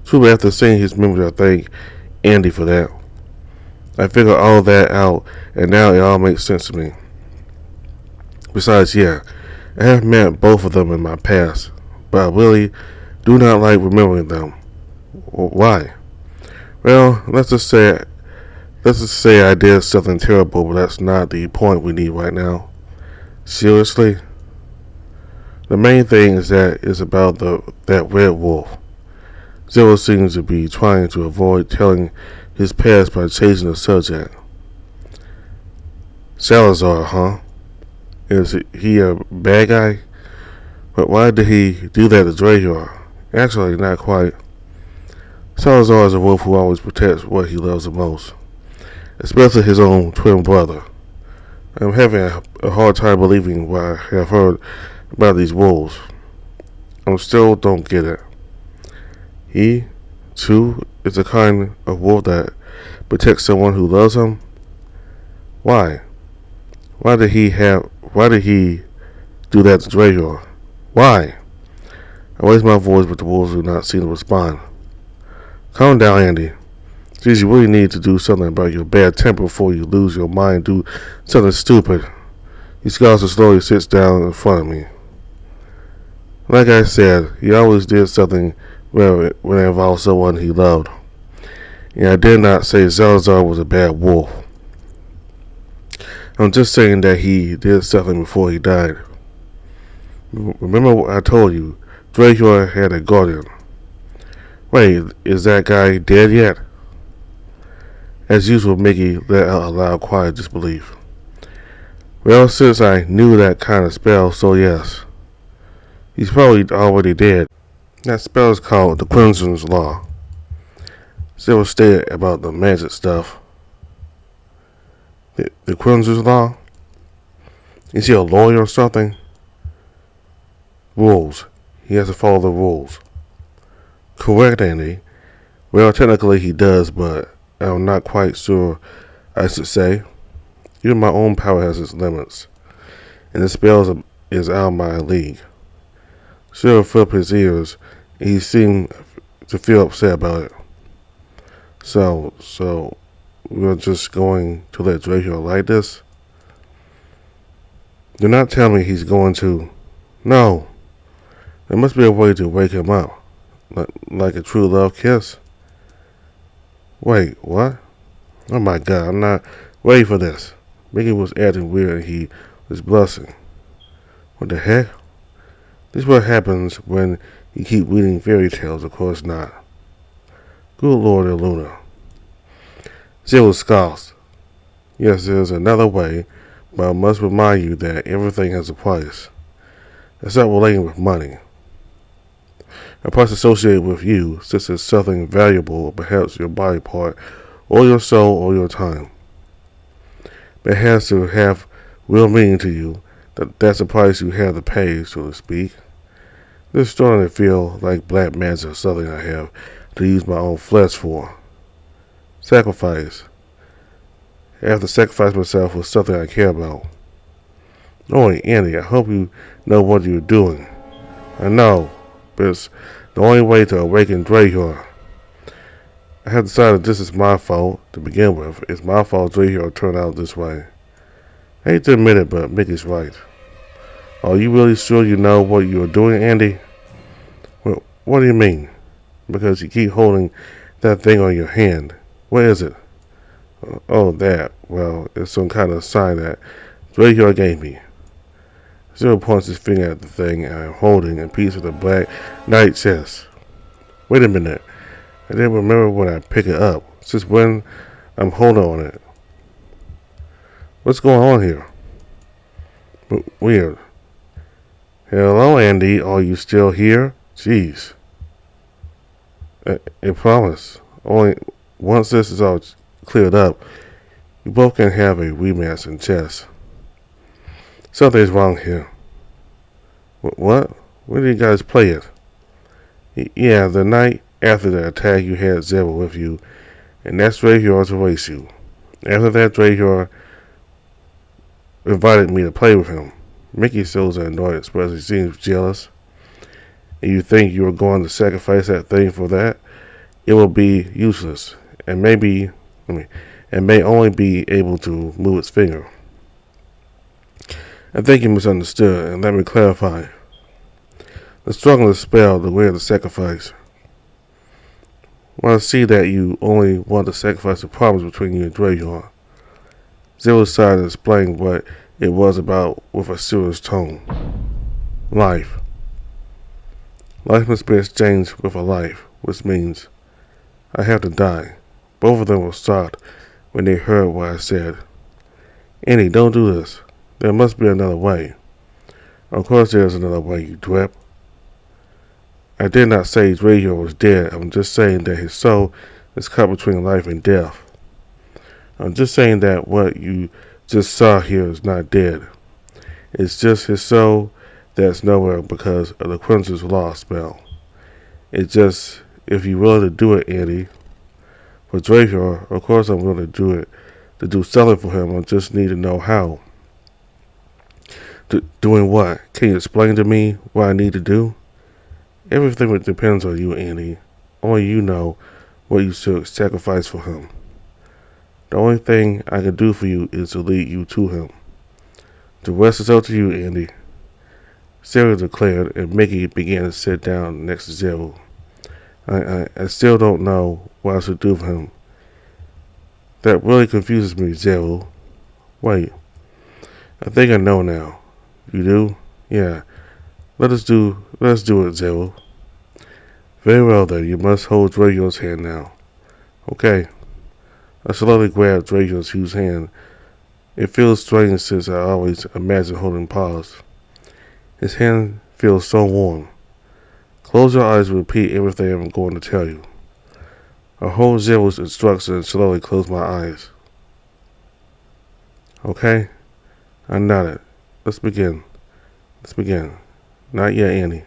[SPEAKER 1] True, after seeing his memories, I thank Andy for that. I figured all that out, and now it all makes sense to me. Besides, yeah, I have met both of them in my past, but I really do not like remembering them. Why? Well, let's just say I did something terrible, but that's not the point we need right now. Seriously? The main thing is that it's about that red wolf. Zero seems to be trying to avoid telling his past by changing the subject. Salazar, huh? Is he a bad guy? But why did he do that to Drayor? Actually, not quite. Salazar is a wolf who always protects what he loves the most, especially his own twin brother. I'm having a hard time believing what I have heard about these wolves. I still don't get it. He, too, is the kind of wolf that protects someone who loves him? Why? Why did he do that to Drayor? Why? I raise my voice, but the wolves do not seem to respond. Calm down, Andy. Geez, you really need to do something about your bad temper before you lose your mind and do something stupid. He scowls and slowly sits down in front of me. Like I said, he always did something when it involved someone he loved. And I did not say Salazar was a bad wolf. I'm just saying that he did something before he died. Remember what I told you, Drayor had a guardian. Wait, is that guy dead yet? As usual, Mickey let out a loud cry of disbelief. Well, since I knew that kind of spell, so yes. He's probably already dead. That spell is called the Crimson's Law. Zero stated about the magic stuff. The Crimson's Law? Is he a lawyer or something? Rules. He has to follow the rules. Correct, Andy. Well, technically he does, but I'm not quite sure I should say. Even my own power has its limits, and the spell is out of my league. Cyril flipped his ears, and he seemed to feel upset about it. So we're just going to let Draco like this? Do not tell me he's going to. No. There must be a way to wake him up. Like a true love kiss. Wait, what? Oh my god, I'm not ready for this. Mickey was acting weird and he was blushing. What the heck? This is what happens when you keep reading fairy tales, of course not. Good Lord, Luna. Zero scoffs. Yes, there's another way, but I must remind you that everything has a price. It's not relating with money. A price associated with you, such as something valuable, perhaps your body part, or your soul, or your time. But it has to have real meaning to you. That's the price you have to pay, so to speak. This is starting to feel like black magic or something I have to use my own flesh for. Sacrifice. I have to sacrifice myself for something I care about. Oh, Andy, I hope you know what you're doing. I know, but it's the only way to awaken Draco. I have decided this is my fault to begin with. It's my fault Draco turned out this way. I hate to admit it, but Mickey's right. Are you really sure you know what you're doing, Andy? Well, what do you mean? Because you keep holding that thing on your hand. What is it? Oh, that. Well, it's some kind of sign that Draco gave me. Zero points his finger at the thing I'm holding a piece of the black knight chest. Wait a minute. I didn't remember when I picked it up. Since when I'm holding on it. What's going on here? Weird. Hello, Andy. Are you still here? Jeez. I promise. Only once this is all cleared up, you both can have a rematch in chess. Something's wrong here. What? Where did you guys play it? Yeah, the night after the attack you had Zero with you, and that's Draco to race you. After that, Draco invited me to play with him. Mickey shows an annoyed expression. He seems jealous. And you think you are going to sacrifice that thing for that? It will be useless, and may only be able to move its finger. I think you misunderstood, and let me clarify. The stronger the spell, the greater the sacrifice. Well, I see that you only want to sacrifice the problems between you and Draco. Zero decided to explain what it was about with a serious tone. Life. Life must be exchanged with a life, which means I have to die. Both of them were shocked when they heard what I said. Annie, don't do this. There must be another way. Of course there is another way, you dweeb. I did not say Draco was dead. I'm just saying that his soul is caught between life and death. I'm just saying that what you just saw here is not dead. It's just his soul that's nowhere because of the Crimson's Law spell. It's just, if you're willing to do it, Andy. For Draco, of course I'm willing to do it. To do something for him, I just need to know how. Doing what? Can you explain to me what I need to do? Everything depends on you, Andy. Only you know what you should sacrifice for him. The only thing I can do for you is to lead you to him. The rest is up to you, Andy. Sarah declared, and Mickey began to sit down next to Zero. I still don't know what I should do for him. That really confuses me, Zero. Wait. I think I know now. You do? Yeah. Let us do it, Zero. Very well then, you must hold Draco's hand now. Okay. I slowly grabbed Draco's huge hand. It feels strange since I always imagined holding paws. His hand feels so warm. Close your eyes and repeat everything I'm going to tell you. I hold Zero's instructions and slowly close my eyes. Okay? I nodded. Let's begin. Not yet, Andy.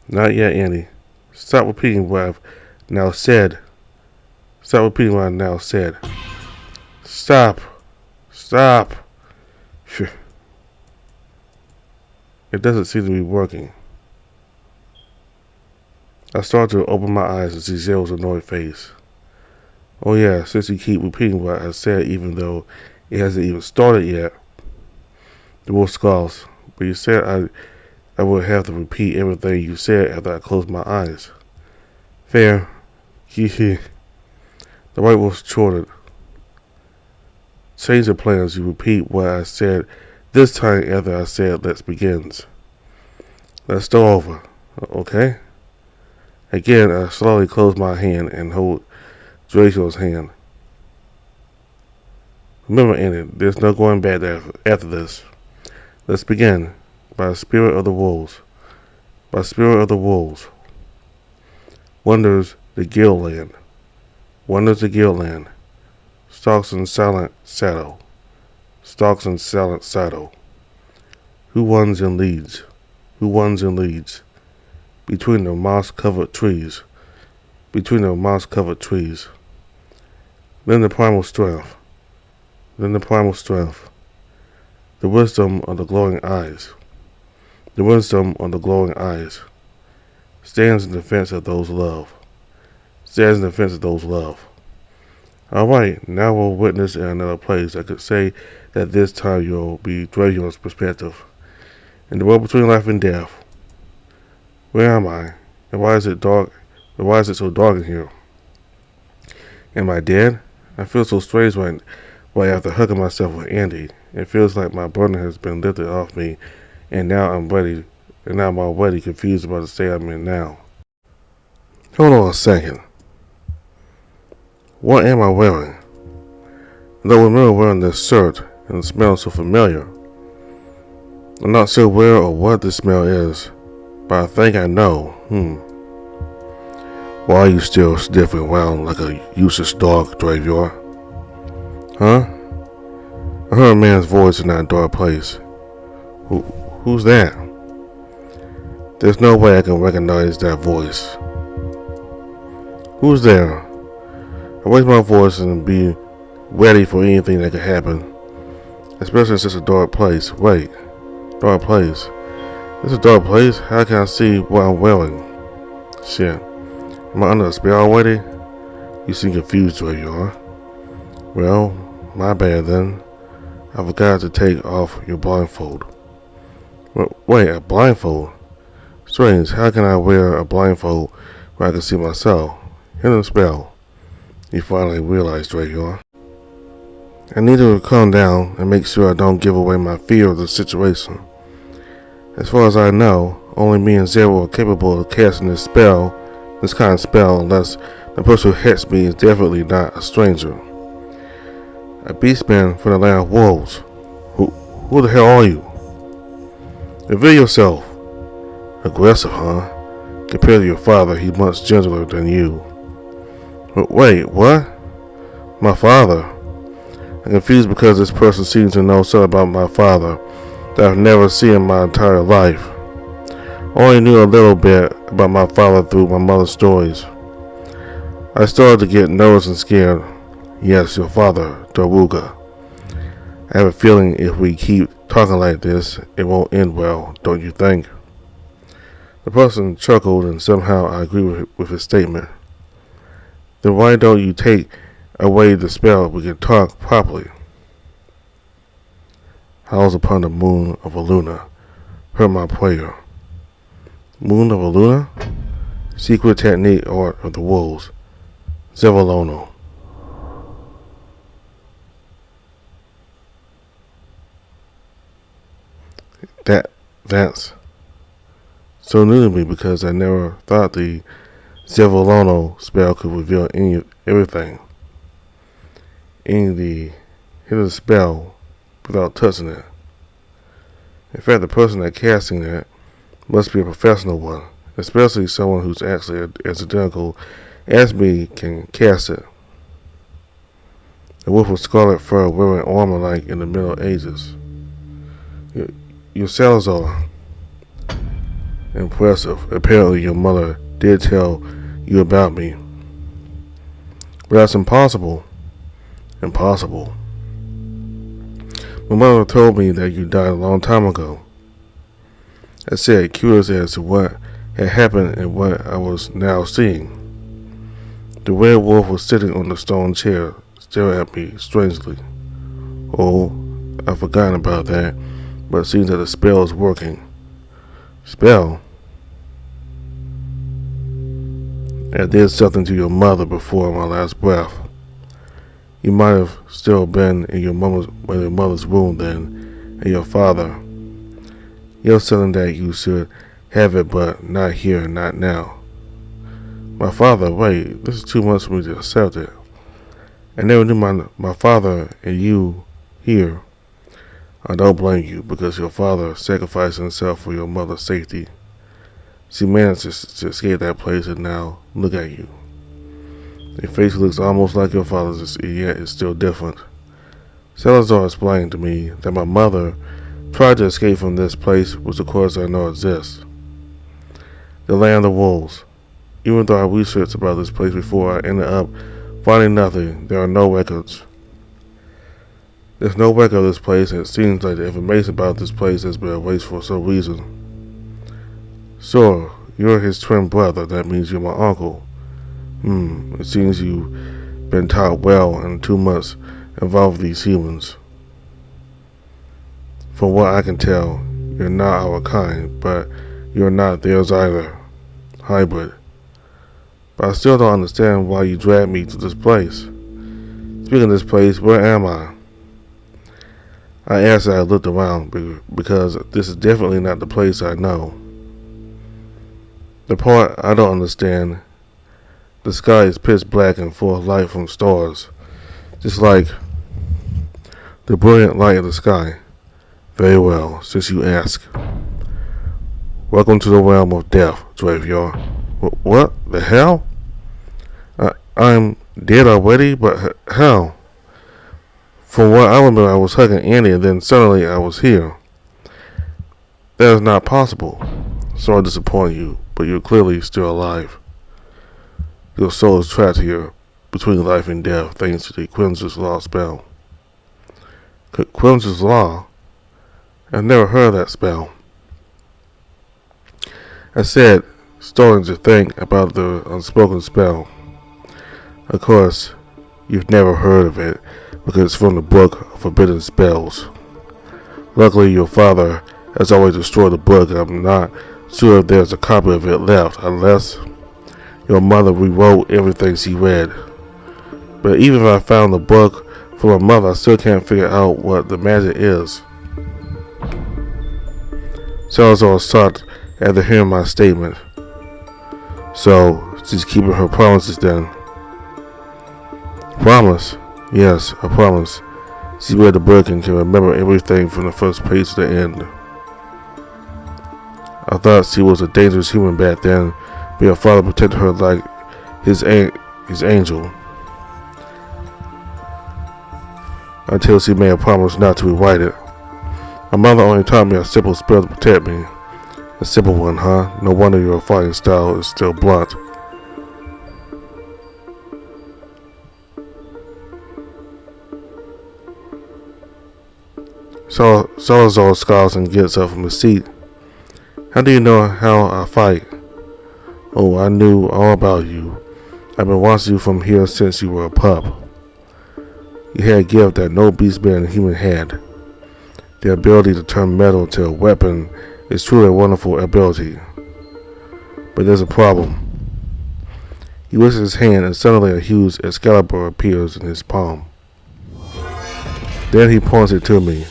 [SPEAKER 1] Not yet, Andy. Stop repeating what I've now said. Stop repeating what I've now said. Stop. Phew. It doesn't seem to be working. I start to open my eyes and see Zero's annoyed face. Oh yeah, since you keep repeating what I said even though it hasn't even started yet. The wolf scoffs. But you said I would have to repeat everything you said after I closed my eyes. Fair. Hee hee. The white wolf chortled. Change your plans. You repeat what I said this time after I said let's begins. Let's start over. Okay? Again, I slowly close my hand and hold Dracio's hand. Remember, Andy, there's no going back after this. Let's begin. By the spirit of the wolves. By the spirit of the wolves. Wonders the Guildland. Wonders the Guildland. Stalks in silent saddle. Stalks in silent saddle. Who runs and leads? Who runs and leads? Between the moss-covered trees. Between the moss-covered trees. Then the primal strength. Then the primal strength. The wisdom of the glowing eyes. The wisdom of the glowing eyes. Stands in defense of those love. Stands in defense of those love. Alright, now we'll witness in another place. I could say that this time you'll be Dracula's perspective. In the world between life and death. Where am I? And why is it dark? And why is it so dark in here? Am I dead? I feel so strange right after hugging myself with Andy. It feels like my burden has been lifted off me, and now I'm already confused about the state I'm in now. Hold on a second. What am I wearing? I don't remember wearing this shirt, and it smells so familiar. I'm not sure where or what the smell is, but I think I know. Why are you still sniffing around like a useless dog, Dravior? Huh? I heard a man's voice in that dark place. Who's that? There's no way I can recognize that voice. Who's there? I raise my voice and be ready for anything that could happen. Especially in such a dark place. Wait. Dark place. This is a dark place? How can I see what I'm wearing? Shit. Am I under a spell already? You seem confused where you are. Well, my bad then. I forgot to take off your blindfold. Wait, a blindfold? Strange, how can I wear a blindfold where I can see myself? Hidden spell. You finally realized where you are. I need to calm down and make sure I don't give away my fear of the situation. As far as I know, only me and Zero are capable of casting this kind of spell, unless the person who hits me is definitely not a stranger. A beastman from the land of wolves. Who the hell are you? Reveal yourself. Aggressive, huh? Compared to your father, he's much gentler than you. Wait, what? My father? I'm confused because this person seems to know something about my father that I've never seen in my entire life. I only knew a little bit about my father through my mother's stories. I started to get nervous and scared. Yes, your father, Daruga. I have a feeling if we keep talking like this, it won't end well, don't you think? The person chuckled, and somehow I agree with his statement. Then why don't you take away the spell? We can talk properly. Howls upon the moon of Aluna. Heard my prayer. Moon of Aluna? Secret technique art of the wolves. Zevalono. That's so new to me because I never thought the Zevalono spell could reveal everything. The hidden spell without touching it. In fact, the person that casting it Must be a professional one, especially someone who's actually as identical as me can cast it. A wolf with scarlet fur wearing armor like in the Middle Ages. You're Salazar. Impressive. Apparently your mother did tell you about me. But that's impossible. Impossible. My mother told me that you died a long time ago. I said, curious as to what had happened and what I was now seeing. The red wolf was sitting on the stone chair, staring at me strangely. Oh, I've forgotten about that, but it seems that the spell is working. Spell? I did something to your mother before my last breath. You might have still been in your mother's womb then, and your father. You're saying that you should have it, but not here, not now. My father, wait, this is too much for me to accept it. I never knew my father and you here. I don't blame you, because your father sacrificed himself for your mother's safety. She managed to escape that place, and now look at you. Your face looks almost like your father's, yet it's still different. Salazar explained to me that my mother tried to escape from this place, which of course I know exists. The land of wolves. Even though I researched about this place before, I ended up finding nothing. There are no records. There's no record of this place, and it seems like the information about this place has been erased for some reason. So, you're his twin brother. That means you're my uncle. It seems you've been taught well and too much involved with these humans. From what I can tell, you're not our kind, but you're not theirs either. Hybrid. But I still don't understand why you dragged me to this place. Speaking of this place, where am I? I asked as I looked around, because this is definitely not the place I know. The part I don't understand, the sky is pitch black and full of light from stars, just like the brilliant light of the sky. Very well, since you ask. Welcome to the realm of death, Dravior. What the hell? I'm dead already, but how? From what I remember, I was hugging Andy, and then suddenly I was here. That is not possible. Sorry to disappoint you, but you're clearly still alive. Your soul is trapped here, between life and death, thanks to the Quintus Law spell. Quintus Law? I've never heard of that spell. I said, starting to think about the unspoken spell. Of course, you've never heard of it, because it's from the book of Forbidden Spells. Luckily, your father has always destroyed the book, and I'm not sure if there's a copy of it left, unless your mother rewrote everything she read. But even if I found the book from my mother, I still can't figure out what the magic is. Salazar shocked after hearing my statement. So, she's keeping her promises then. Promise? Yes, a promise. She read the book and can remember everything from the first page to the end. I thought she was a dangerous human back then, but her father protected her like his angel. Until she made a promise not to rewrite it. My mother only taught me a simple spell to protect me. A simple one, huh? No wonder your fighting style is still blunt. Salazar scowls and gets up from his seat. How do you know how I fight? Oh, I knew all about you. I've been watching you from here since you were a pup. You had a gift that no beast-bearing human had. The ability to turn metal to a weapon is truly a wonderful ability. But there's a problem. He lifts his hand and suddenly a huge Excalibur appears in his palm. Then he points it to me.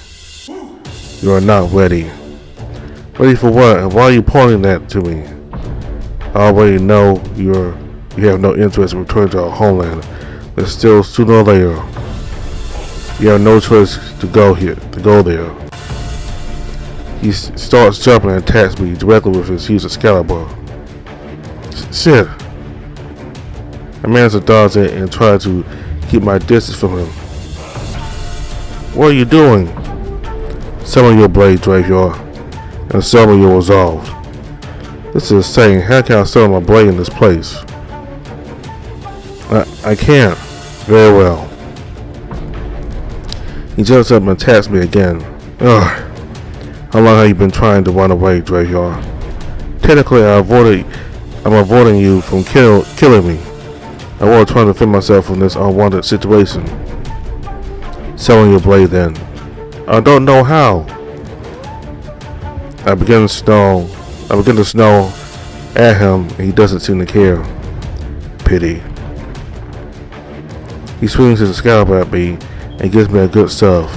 [SPEAKER 1] You are not ready. Ready for what? And why are you pointing that to me? I already know you have no interest in returning to our homeland, but still, sooner or later, you have no choice to go there. He starts jumping and attacks me directly with his huge Excalibur. Shit. I managed to dodge it and try to keep my distance from him. What are you doing? Summon your blade, Dreyfyar, and summon your resolve. This is insane. How can I summon my blade in this place? I can't. Very well. He jumps up and attacks me again. Ugh. How long have you been trying to run away, Dreyfyar? Technically, I'm avoiding you from killing me. I was trying to defend myself from this unwanted situation. Summon your blade then. I don't know how. I begin to snarl at him, and he doesn't seem to care. Pity. He swings his Excalibur at me and gives me a good shove.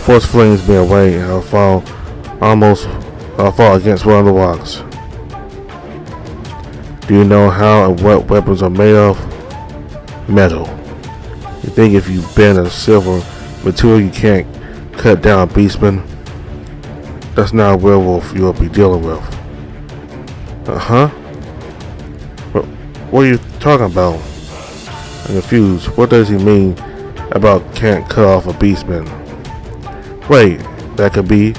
[SPEAKER 1] Force flings me away, and I fall against one of the rocks. Do you know how and what weapons are made of? Metal. You think if you bend a silver material you can't cut down a beastman? That's not a werewolf you'll be dealing with. What are you talking about? I'm confused. What does he mean about can't cut off a beastman? Wait, that could be.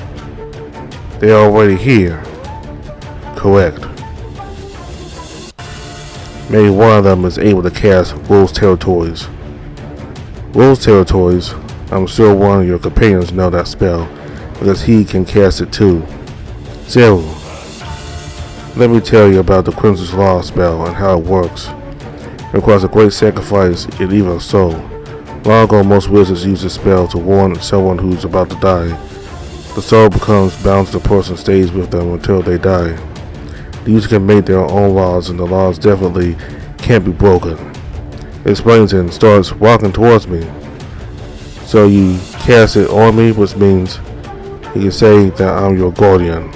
[SPEAKER 1] They're already here. Correct. Maybe one of them is able to cast Wolves Territories. Wolves Territories? I'm sure one of your companions know that spell, because he can cast it too. Zero. Let me tell you about the Crimson's Law spell and how it works. It requires a great sacrifice and even a soul. Long ago, most wizards use this spell to warn someone who's about to die. The soul becomes bound to the person and stays with them until they die. The user can make their own laws, and the laws definitely can't be broken. It explains and starts walking towards me. So you cast it on me, which means you can say that I'm your guardian.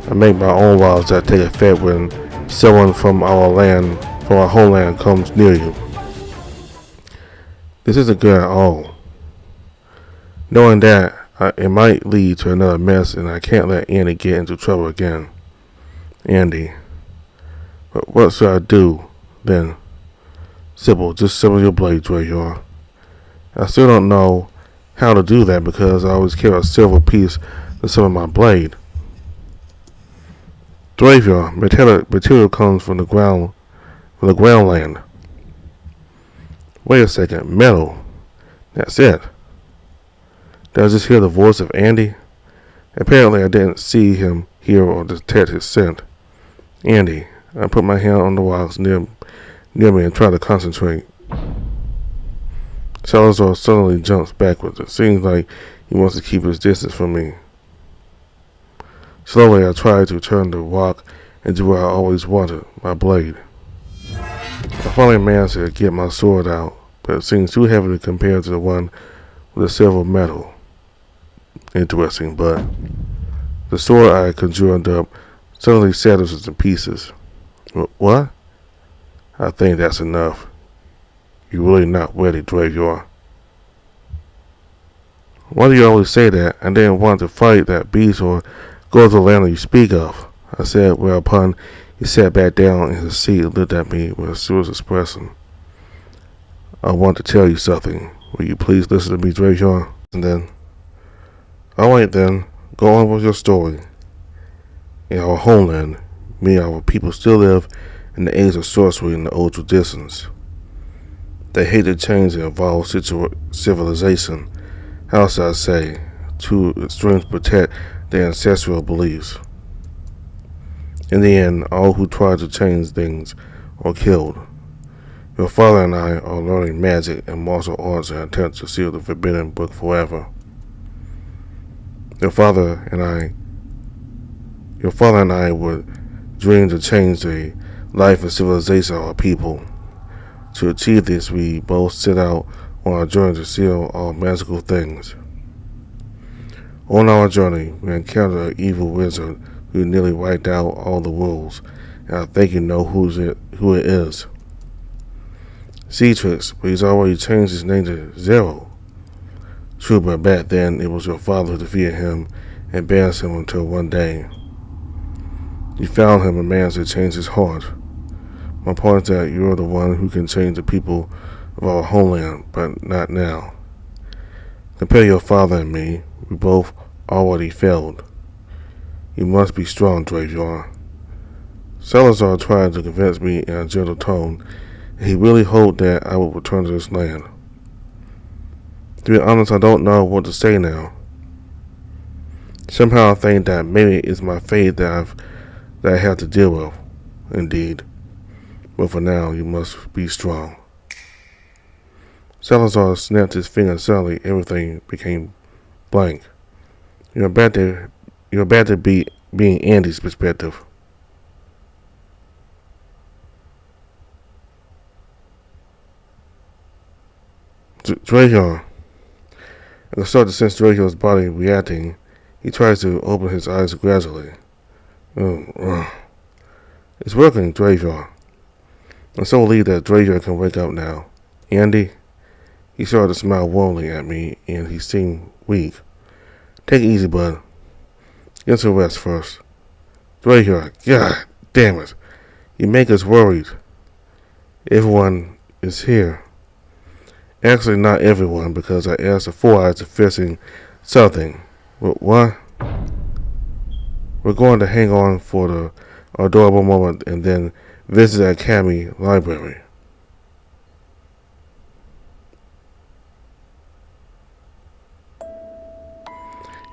[SPEAKER 1] I make my own laws that take effect when someone from our homeland comes near you. This isn't good at all. Knowing that, it might lead to another mess, and I can't let Andy get into trouble again. Andy. But what should I do, then? Simple, just summon your blade, Dreyfyar. I still don't know how to do that because I always carry a silver piece to summon my blade. Dreyfyar, material comes from the groundland. Wait a second, metal. That's it. Did I just hear the voice of Andy? Apparently I didn't see him hear or detect his scent. Andy. I put my hand on the rocks near me and try to concentrate. Salazar suddenly jumps backwards. It seems like he wants to keep his distance from me. Slowly I try to turn the rock into what I always wanted, my blade. I finally managed to get my sword out, but it seems too heavy compared to the one with the silver metal. Interesting, but the sword I conjured up suddenly shatters into pieces. What? I think that's enough. You're really not ready, Dreyfyar. Why do you always say that? I didn't want to fight that beast or go to the land you speak of, I said, whereupon he sat back down in his seat and looked at me with a serious expression. I want to tell you something. Will you please listen to me, Dreyfyar? And then, alright then, go on with your story. In our homeland, many of our people still live in the age of sorcery and the old traditions. They hate to change and evolve civilization, how should I say, to extremes protect their ancestral beliefs. In the end, all who try to change things are killed. Your father and I are learning magic and martial arts in an attempt to seal the forbidden book forever. Your father and I would dream to change the life and civilization of our people. To achieve this, we both set out on our journey to seal all magical things. On our journey, we encountered an evil wizard who nearly wiped out all the wolves, and I think you know who it is. Ceatrix, but he's already changed his name to Zero. True, but back then it was your father who defeated him and banished him until one day you found him and managed to change his heart. My point is that you're the one who can change the people of our homeland, but not now. Compare your father and me. We both already failed. You must be strong, Dravion. Salazar tried to convince me in a gentle tone, and he really hoped that I would return to this land. To be honest, I don't know what to say now. Somehow I think that maybe it's my fate that I have to deal with. Indeed. But for now, you must be strong. Salazar snapped his finger suddenly. Everything became blank. You're about to be in Andy's perspective. Dravion. I can start to sense Dracio's body reacting. He tries to open his eyes gradually. It's working, Dravion. I'm so relieved that Dravion can wake up now. Andy? He started to smile warmly at me, and he seemed weak. Take it easy, bud. Get some rest first. Dravion, God damn it. You make us worried. Everyone is here. Actually, not everyone, because I asked the Four Eyes to fixing something. What? We're going to hang on for the adorable moment and then visit the Academy Library.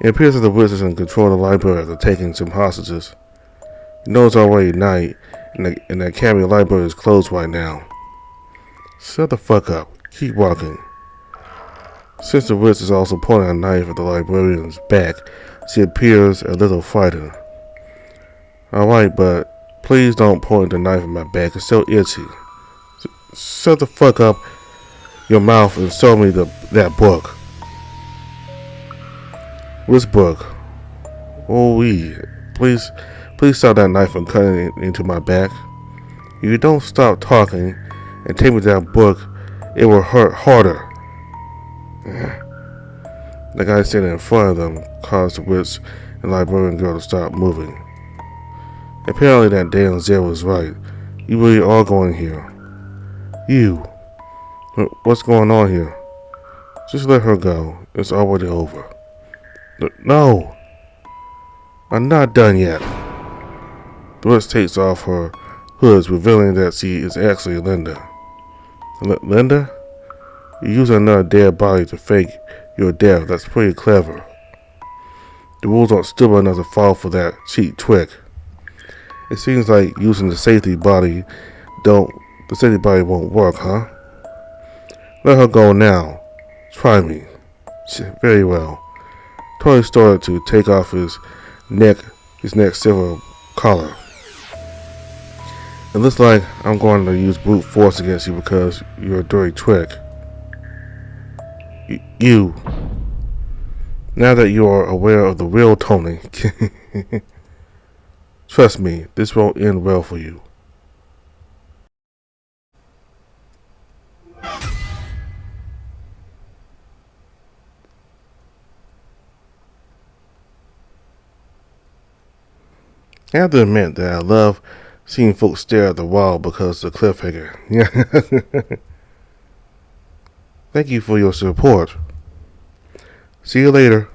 [SPEAKER 1] It appears that the wizards in control of the library are taking some hostages. You know it's already night, and the Academy Library is closed right now. Shut the fuck up. Keep walking. Since the witch is also pointing a knife at the librarian's back, she appears a little frightened. Alright, but please don't point the knife at my back. It's so itchy. Shut the fuck up your mouth and show me that book. Which book? Oh, please stop that knife from cutting it into my back. If you don't stop talking and take me to that book, it will hurt harder. The guy standing in front of them caused the witch and librarian girl to stop moving. Apparently that damn Zero was right. You really are going here. You. What's going on here? Just let her go. It's already over. No. I'm not done yet. The witch takes off her hoods, revealing that she is actually Linda. Linda? You use another dead body to fake your death. That's pretty clever. The rules aren't stupid enough to fall for that cheap trick. It seems like using the safety body won't work, huh? Let her go now. Try me. Very well. Tony started to take off his neck silver collar. It looks like I'm going to use brute force against you because you're a dirty trick. You. Now that you are aware of the real Tony, trust me, this won't end well for you. I have to admit that I love seeing folks stare at the wall because of the cliffhanger. Yeah. Thank you for your support. See you later.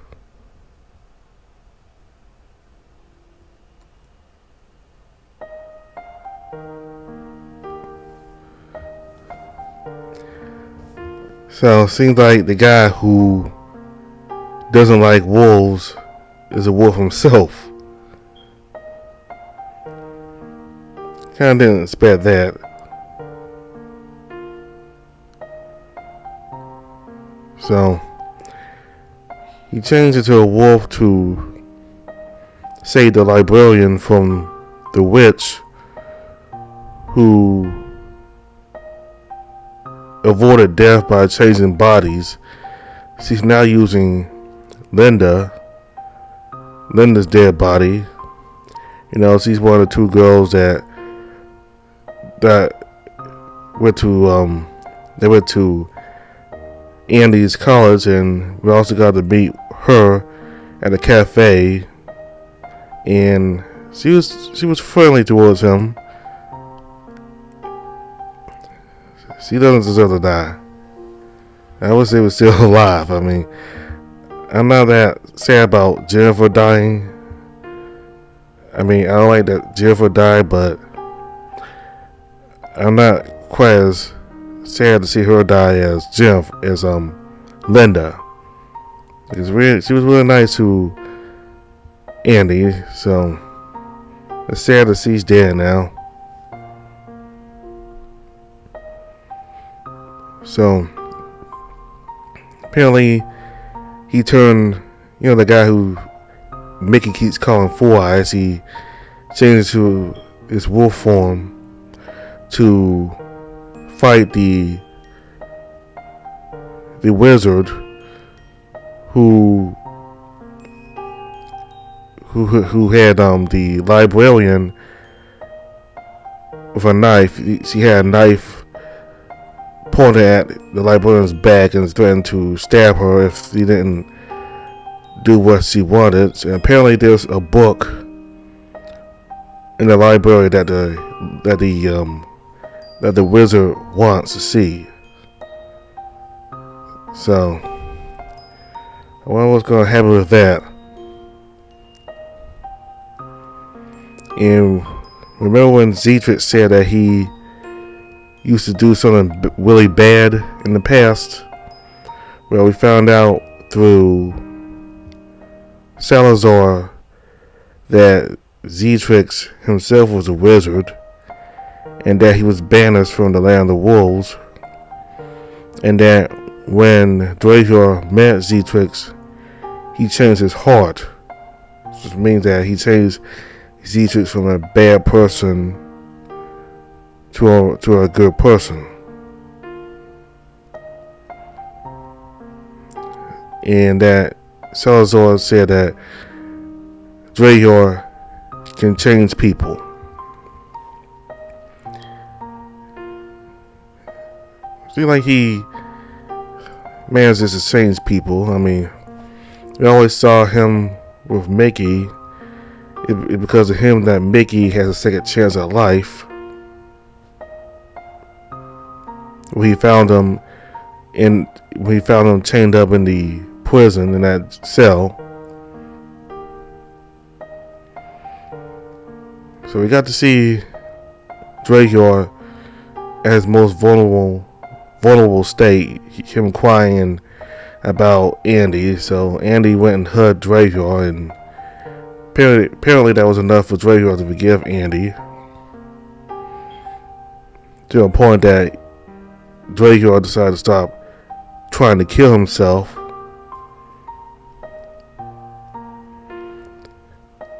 [SPEAKER 1] So, it seems like the guy who doesn't like wolves is a wolf himself. Kinda didn't expect that. So, he changed it to a wolf to save the librarian from the witch who avoided death by changing bodies. She's now using Linda's dead body. You know, she's one of the two girls that went to Andy's college, and we also got to meet her at a cafe, and she was friendly towards him. She doesn't deserve to die. I wish they were still alive. I mean, I'm not that sad about Jennifer dying. I mean, I don't like that Jennifer died, but I'm not quite as sad to see her die as Linda. Because she was really nice to Andy, so it's sad that she's dead now. So apparently he turned, the guy who Mickey keeps calling Four Eyes, he changed to his wolf form to fight the wizard who had the librarian with a knife. She had a knife pointed at the librarian's back and threatened to stab her if she didn't do what she wanted. And apparently there's a book in the library that the wizard wants to see. So I wonder what's going to happen with that. And remember when Zetrix said that he used to do something really bad in the past? Well, we found out through Salazar that Zetrix himself was a wizard, and that he was banished from the land of wolves, and that when Dracula met Zetrix, he changed his heart, which means that he changed Zetrix from a bad person to a good person. And that Salazar said that Dracula can change people. Seems like he manages to change people. I mean, we always saw him with Mickey. It's because of him that Mickey has a second chance at life. We found him chained up in the prison in that cell. So we got to see Dracula at his most vulnerable state, him crying about Andy. So Andy went and hugged Dracula, and apparently that was enough for Dracula to forgive Andy, to a point that Dracula decided to stop trying to kill himself.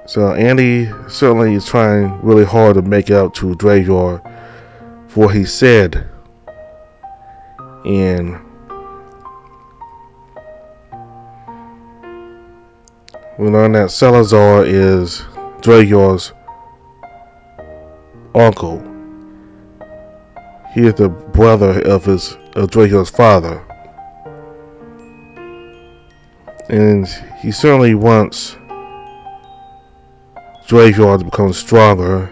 [SPEAKER 1] So Andy certainly is trying really hard to make out to Dracula for what he said. And we learn that Salazar is Dracula's uncle. He is the brother of Dracula's father. And he certainly wants Dracula to become stronger.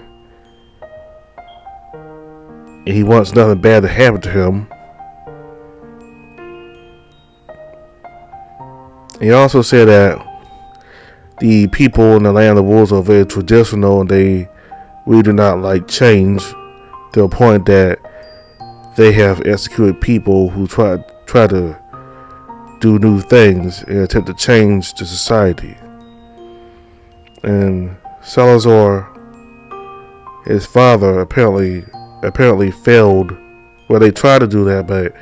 [SPEAKER 1] And he wants nothing bad to happen to him. He also said that the people in the land of wolves are very traditional, and they really do not like change, to a point that they have executed people who try to do new things and attempt to change the society. And Salazar, his father, apparently failed. Well, they tried to do that, but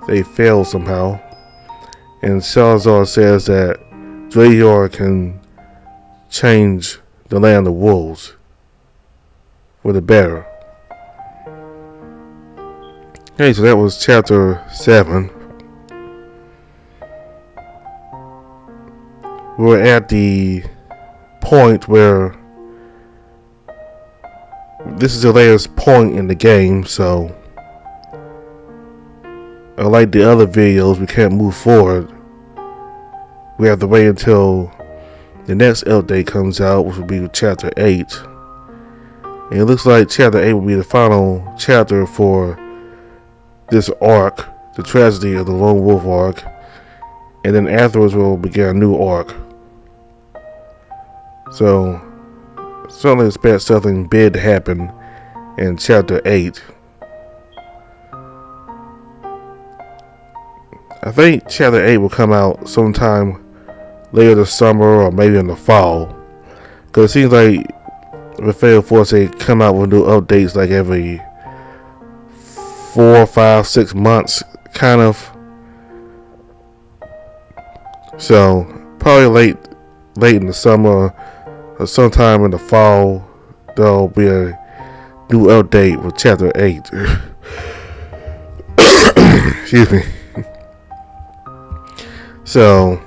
[SPEAKER 1] they failed somehow. And Salazar says that Dracula can change the land of wolves for the better. Okay, so that was chapter 7. We're at the point where this is the latest point in the game, so unlike the other videos, we can't move forward. We have to wait until the next update comes out, which will be Chapter 8. And it looks like Chapter 8 will be the final chapter for this arc, the tragedy of the Lone Wolf arc. And then afterwards we'll begin a new arc. So, certainly expect something big to happen in Chapter 8. I think Chapter 8 will come out sometime later this summer or maybe in the fall. Because it seems like with Fatal Force they come out with new updates like every 4, 5, 6 months, kind of. So, probably late in the summer or sometime in the fall, there'll be a new update with Chapter 8. Excuse me. So,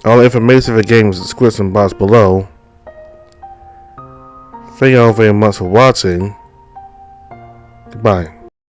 [SPEAKER 1] all the information for the game is in the description box below. Thank you all very much for watching. Goodbye.